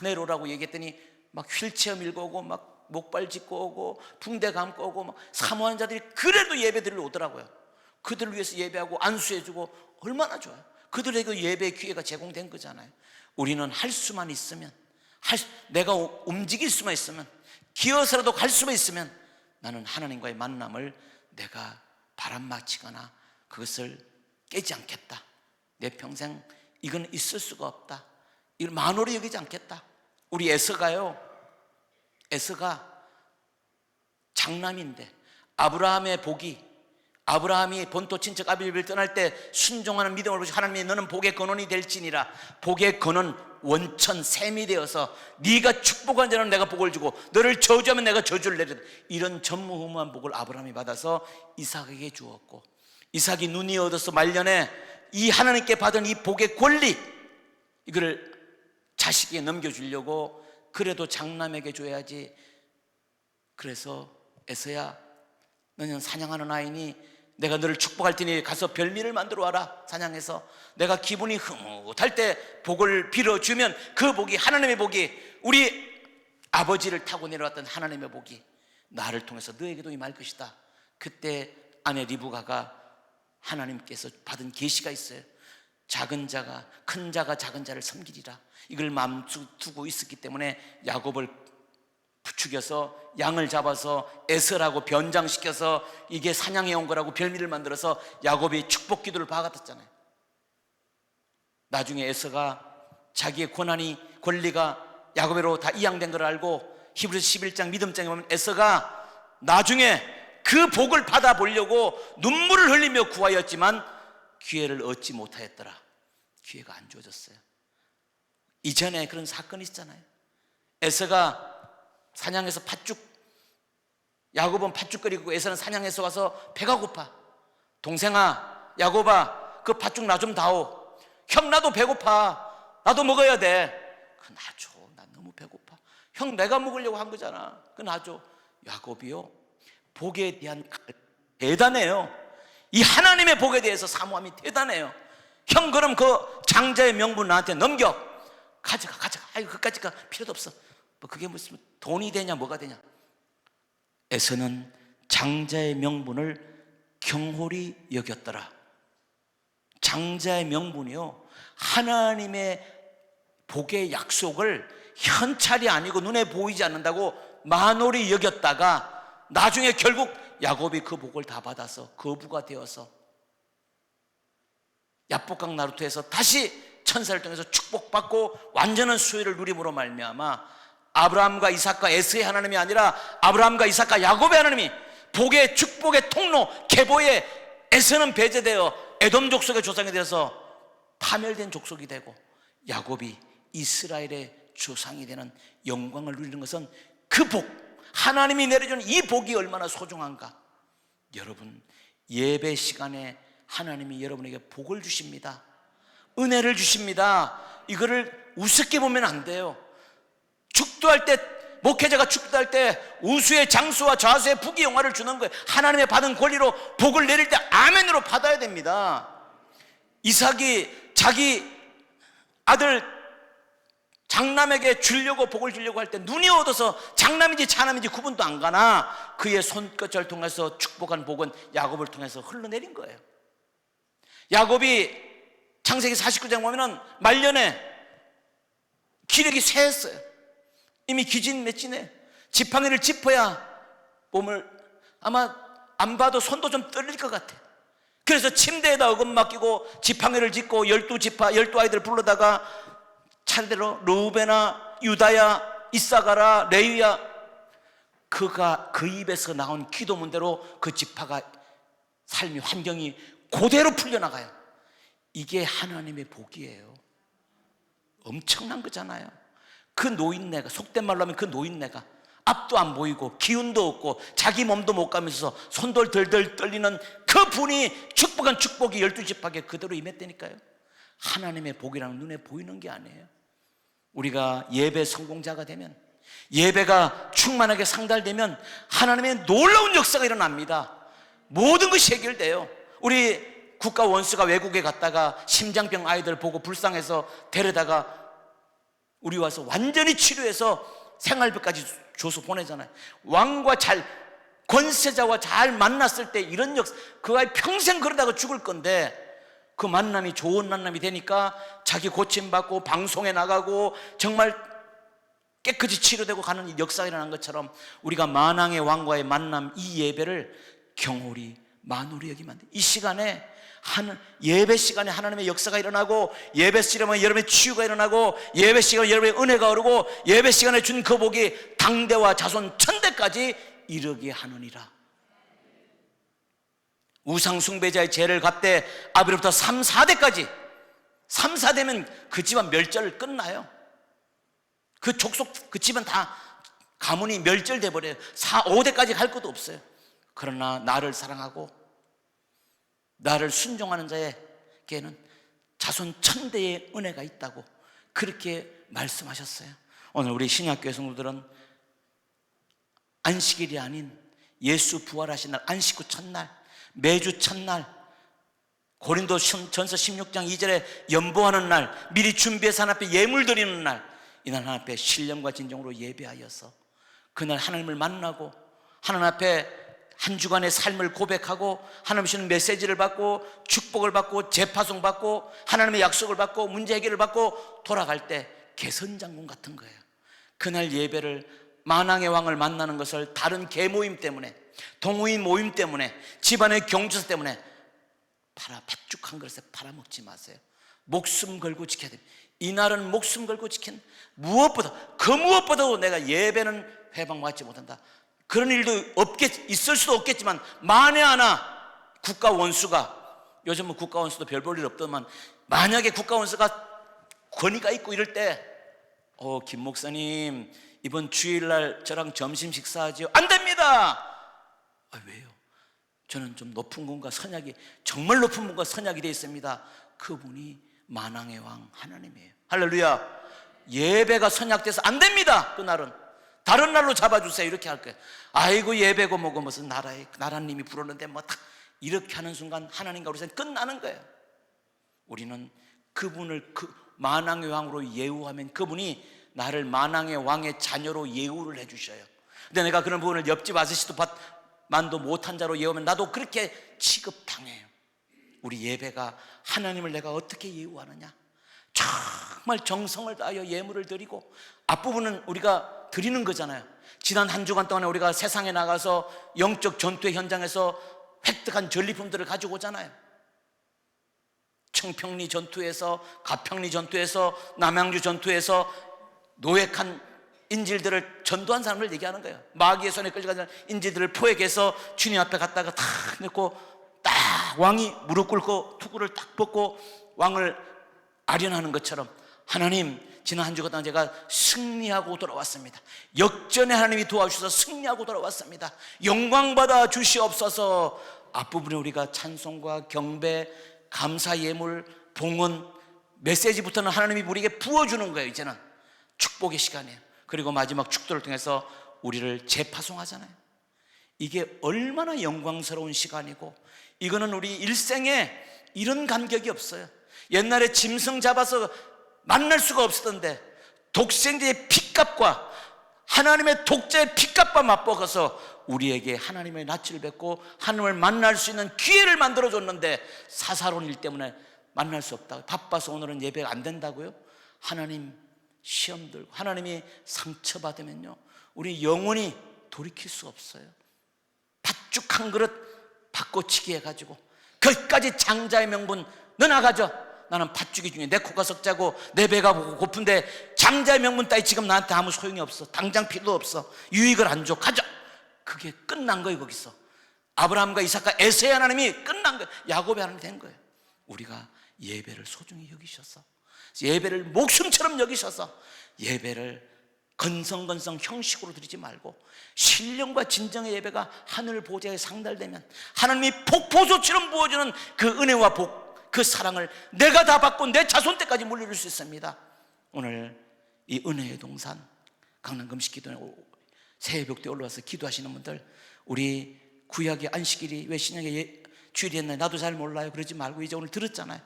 내려오라고 얘기했더니 막 휠체어 밀고 오고 막 목발 짚고 오고 붕대 감고 오고 막 사모하는 자들이 그래도 예배 드리러 오더라고요. 그들을 위해서 예배하고 안수해주고 얼마나 좋아요. 그들에게 예배의 기회가 제공된 거잖아요. 우리는 할 수만 있으면 내가 움직일 수만 있으면 기어서라도 갈 수만 있으면 나는 하나님과의 만남을 내가 바람막치거나 그것을 깨지 않겠다. 내 평생 이건 있을 수가 없다. 이걸 만홀히 여기지 않겠다. 우리 에서가 장남인데 아브라함의 복이 아브라함이 본토 친척 아비집을 떠날 때 순종하는 믿음을 보시고 하나님이 너는 복의 근원이 될지니라. 복의 근원 원천 샘이 되어서 네가 축복한 자는 내가 복을 주고 너를 저주하면 내가 저주를 내리다. 이런 전무후무한 복을 아브라함이 받아서 이삭에게 주었고 이삭이 눈이 얻어서 말년에 이 하나님께 받은 이 복의 권리 이거를 자식에게 넘겨주려고 그래도 장남에게 줘야지. 그래서 에서야 너는 사냥하는 아이니 내가 너를 축복할 테니 가서 별미를 만들어 와라. 사냥해서 내가 기분이 흐뭇할 때 복을 빌어주면 그 복이 하나님의 복이 우리 아버지를 타고 내려왔던 하나님의 복이 나를 통해서 너에게도 임할 것이다. 그때 아내 리브가가 하나님께서 받은 계시가 있어요. 작은 자가 큰 자가 작은 자를 섬기리라. 이걸 마음 두고 있었기 때문에 야곱을 부추겨서 양을 잡아서 에서라고 변장시켜서 이게 사냥해 온 거라고 별미를 만들어서 야곱이 축복 기도를 받았잖아요. 나중에 에서가 자기의 권리가 야곱으로 다 이양된 걸 알고 히브리서 11장 믿음장에 보면 에서가 나중에 그 복을 받아보려고 눈물을 흘리며 구하였지만 기회를 얻지 못하였더라. 기회가 안 주어졌어요. 이전에 그런 사건이 있잖아요. 에서가 사냥해서 야곱은 팥죽 끓이고 에서는 사냥해서 와서 배가 고파. 동생아 야곱아 그 팥죽 나 좀 다오. 형 나도 배고파. 나도 먹어야 돼. 그 놔줘. 나 너무 배고파. 형 내가 먹으려고 한 거잖아. 그 놔줘. 야곱이요 복에 대한 대단해요. 이 하나님의 복에 대해서 사모함이 대단해요. 형 그럼 그 장자의 명분 나한테 넘겨. 가져가. 아이고 그까짓 거 필요도 없어. 뭐 그게 무슨 돈이 되냐 뭐가 되냐. 에서는 장자의 명분을 경홀히 여겼더라. 장자의 명분이요 하나님의 복의 약속을 현찰이 아니고 눈에 보이지 않는다고 만홀히 여겼다가 나중에 결국 야곱이 그 복을 다 받아서 거부가 되어서 야복강 나루터에서 다시 천사를 통해서 축복받고 완전한 수혜를 누림으로 말미암아 아브라함과 이삭과 에서의 하나님이 아니라 아브라함과 이삭과 야곱의 하나님이 복의 축복의 통로 계보에 에서는 배제되어 에돔 족속의 조상이 되어서 파멸된 족속이 되고 야곱이 이스라엘의 조상이 되는 영광을 누리는 것은 그 복, 하나님이 내려준 이 복이 얼마나 소중한가. 여러분, 예배 시간에 하나님이 여러분에게 복을 주십니다. 은혜를 주십니다. 이거를 우습게 보면 안 돼요. 축도할 때, 목회자가 축도할 때 우수의 장수와 좌수의 부귀영화를 주는 거예요. 하나님의 받은 권리로 복을 내릴 때 아멘으로 받아야 됩니다. 이삭이 자기 아들 장남에게 주려고 복을 주려고 할 때 눈이 어두워서 장남인지 차남인지 구분도 안 가나 그의 손끝을 통해서 축복한 복은 야곱을 통해서 흘러내린 거예요. 야곱이 창세기 49장 보면은 말년에 기력이 쇠했어요. 이미 기진맥진해. 지팡이를 짚어야 몸을 아마 안 봐도 손도 좀 떨릴 것 같아. 그래서 침대에다 어금 맡기고 지팡이를 짚고 12아이들을 불러다가 차례대로 르우벤아, 유다야, 이사가라, 레위야, 그가 그 입에서 나온 기도문대로 그 지파가 삶의 환경이 그대로 풀려나가요. 이게 하나님의 복이에요. 엄청난 거잖아요. 그 노인네가, 속된 말로 하면 그 노인네가 앞도 안 보이고 기운도 없고 자기 몸도 못 가면서 손돌 덜덜 떨리는 그 분이 축복한 축복이 12지파에 그대로 임했다니까요. 하나님의 복이랑 눈에 보이는 게 아니에요. 우리가 예배 성공자가 되면, 예배가 충만하게 상달되면 하나님의 놀라운 역사가 일어납니다. 모든 것이 해결돼요. 우리 국가 원수가 외국에 갔다가 심장병 아이들 보고 불쌍해서 데려다가 우리 와서 완전히 치료해서 생활비까지 줘서 보내잖아요. 왕과 권세자와 잘 만났을 때 이런 역사, 그 아이 평생 그러다가 죽을 건데 그 만남이 좋은 만남이 되니까 자기 고침받고 방송에 나가고 정말 깨끗이 치료되고 가는 역사가 일어난 것처럼 우리가 만왕의 왕과의 만남, 이 예배를 경홀히 만홀히 여기면 안 돼요. 이 시간에 예배 시간에 하나님의 역사가 일어나고, 예배 시간에 여러분의 치유가 일어나고, 예배 시간에 여러분의 은혜가 오르고, 예배 시간에 준 그 복이 당대와 자손 천대까지 이르게 하느니라. 우상 숭배자의 죄를 갚되 아비로부터 3, 4대까지 3, 4대면 그 집안 멸절 끝나요. 그 족속, 그 집은 다 가문이 멸절돼 버려요. 4, 5대까지 갈 것도 없어요. 그러나 나를 사랑하고 나를 순종하는 자에게는 자손 천대의 은혜가 있다고 그렇게 말씀하셨어요. 오늘 우리 신약교회 성도들은 안식일이 아닌 예수 부활하신 날, 안식 후 첫날, 매주 첫날, 고린도전서 16장 2절에 연보하는 날, 미리 준비해서 하나님 앞에 예물 드리는 날, 이날 하나님 앞에 신령과 진정으로 예배하여서 그날 하나님을 만나고 하나님 앞에 한 주간의 삶을 고백하고 하나님 주시는 메시지를 받고 축복을 받고 재파송 받고 하나님의 약속을 받고 문제 해결을 받고 돌아갈 때 개선장군 같은 거예요. 그날 예배를, 만왕의 왕을 만나는 것을 다른 계모임 때문에, 동호인 모임 때문에, 집안의 경주사 때문에 팥죽 한 그릇에 팔아먹지 마세요. 목숨 걸고 지켜야 됩니다. 이날은 목숨 걸고 지킨, 그 무엇보다도 내가 예배는 회방받지 못한다. 그런 일도 있을 수도 없겠지만 만에 하나 국가 원수가, 요즘은 국가 원수도 별 볼 일 없더만, 만약에 국가 원수가 권위가 있고 이럴 때 김 목사님 이번 주일날 저랑 점심 식사하지요? 안 됩니다. 왜요? 저는 좀 높은 분과 선약이, 정말 높은 분과 선약이 되어 있습니다. 그분이 만왕의 왕 하나님이에요. 할렐루야. 예배가 선약돼서 안 됩니다. 그날은 다른 날로 잡아주세요. 이렇게 할 거예요. 아이고 예배고 뭐고 무슨 나라님이 부르는데 뭐 다 이렇게 하는 순간 하나님과 우리 사이는 끝나는 거예요. 우리는 그분을 만왕의 왕으로 예우하면 그분이 나를 만왕의 왕의 자녀로 예우를 해주셔요. 근데 내가 그런 부분을 옆집 아저씨도 만도 못한 자로 예우하면 나도 그렇게 취급당해요. 우리 예배가 하나님을 내가 어떻게 예우하느냐, 정말 정성을 다하여 예물을 드리고, 앞부분은 우리가 드리는 거잖아요. 지난 한 주간 동안에 우리가 세상에 나가서 영적 전투의 현장에서 획득한 전리품들을 가지고 오잖아요. 청평리 전투에서, 가평리 전투에서, 남양주 전투에서 노획한 인질들을 전도한 사람을 얘기하는 거예요. 마귀의 손에 끌려가는 인질들을 포획해서 주님 앞에 갔다가 탁 놓고 딱 왕이 무릎 꿇고 투구를 딱 벗고 왕을 아련하는 것처럼 하나님, 지난 한 주간 제가 승리하고 돌아왔습니다. 역전에 하나님이 도와주셔서 승리하고 돌아왔습니다. 영광받아 주시옵소서. 앞부분에 우리가 찬송과 경배, 감사 예물, 봉헌, 메시지부터는 하나님이 우리에게 부어주는 거예요. 이제는 축복의 시간이에요. 그리고 마지막 축도를 통해서 우리를 재파송하잖아요. 이게 얼마나 영광스러운 시간이고, 이거는 우리 일생에 이런 감격이 없어요. 옛날에 짐승 잡아서 만날 수가 없었던데 독생자의 피값과 하나님의 독자의 피값과 맞먹어서 우리에게 하나님의 낯을 뵙고 하나님을 만날 수 있는 기회를 만들어줬는데 사사로운 일 때문에 만날 수 없다고, 바빠서 오늘은 예배가 안 된다고요? 하나님 시험 들고 하나님이 상처받으면요 우리 영원히 돌이킬 수 없어요. 팥죽 한 그릇 바꿔치기 해가지고 거기까지 장자의 명분 너 나가죠. 나는 팥죽이 중에 내 코가 석자고 내 배가 고픈데 장자의 명분 따위 지금 나한테 아무 소용이 없어. 당장 필요도 없어. 유익을 안 줘. 가져. 그게 끝난 거예요. 거기서 아브라함과 이삭과 에서의 하나님이 끝난 거예요. 야곱의 하나님이 된 거예요. 우리가 예배를 소중히 여기셔서, 예배를 목숨처럼 여기셔서 예배를 건성건성 형식으로 드리지 말고 신령과 진정의 예배가 하늘 보좌에 상달되면 하나님이 폭포수처럼 부어주는 그 은혜와 복, 그 사랑을 내가 다 받고 내 자손 때까지 물려줄 수 있습니다. 오늘 이 은혜의 동산 강남금식기도회 새해벽도에 올라와서 기도하시는 분들, 우리 구약의 안식일이 왜 신약의 주일이 했나요? 나도 잘 몰라요. 그러지 말고 이제 오늘 들었잖아요.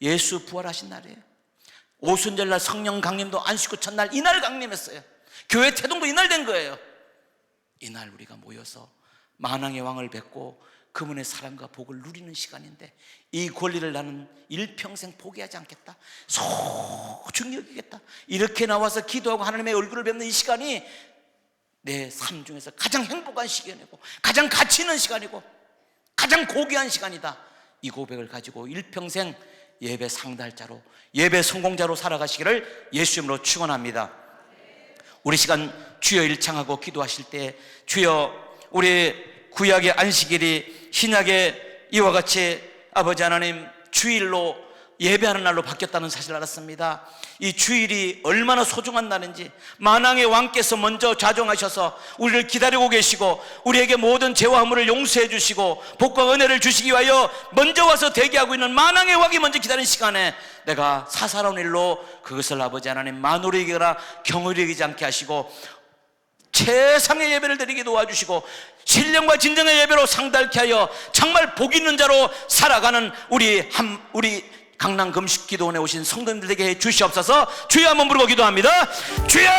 예수 부활하신 날이에요. 오순절날 성령 강림도 안식구 첫날 이날 강림했어요. 교회 태동도 이날 된 거예요. 이날 우리가 모여서 만왕의 왕을 뵙고 그분의 사랑과 복을 누리는 시간인데 이 권리를 나는 일평생 포기하지 않겠다, 소중히 여기겠다, 이렇게 나와서 기도하고 하나님의 얼굴을 뵙는 이 시간이 내 삶 중에서 가장 행복한 시간이고 가장 가치 있는 시간이고 가장 고귀한 시간이다. 이 고백을 가지고 일평생 예배 상달자로, 예배 성공자로 살아가시기를 예수 이름으로 축원합니다. 우리 시간 주여 일창하고 기도하실 때, 주여 우리 구약의 안식일이 신약의 이와 같이 아버지 하나님 주일로 예배하는 날로 바뀌었다는 사실을 알았습니다. 이 주일이 얼마나 소중한 날인지, 만왕의 왕께서 먼저 좌정하셔서 우리를 기다리고 계시고 우리에게 모든 죄와 허물을 용서해 주시고 복과 은혜를 주시기 위하여 먼저 와서 대기하고 있는 만왕의 왕이 먼저 기다리는 시간에 내가 사사로운 일로 그것을 아버지 하나님 만으로 여기거나 경으로 여기지 않게 하시고 최상의 예배를 드리게 도와주시고 신령과 진정의 예배로 상달케 하여 정말 복 있는 자로 살아가는 우리 강남 금식기도원에 오신 성도님들에게 해 주시옵소서. 주여 한번 부르고 기도합니다. 주여!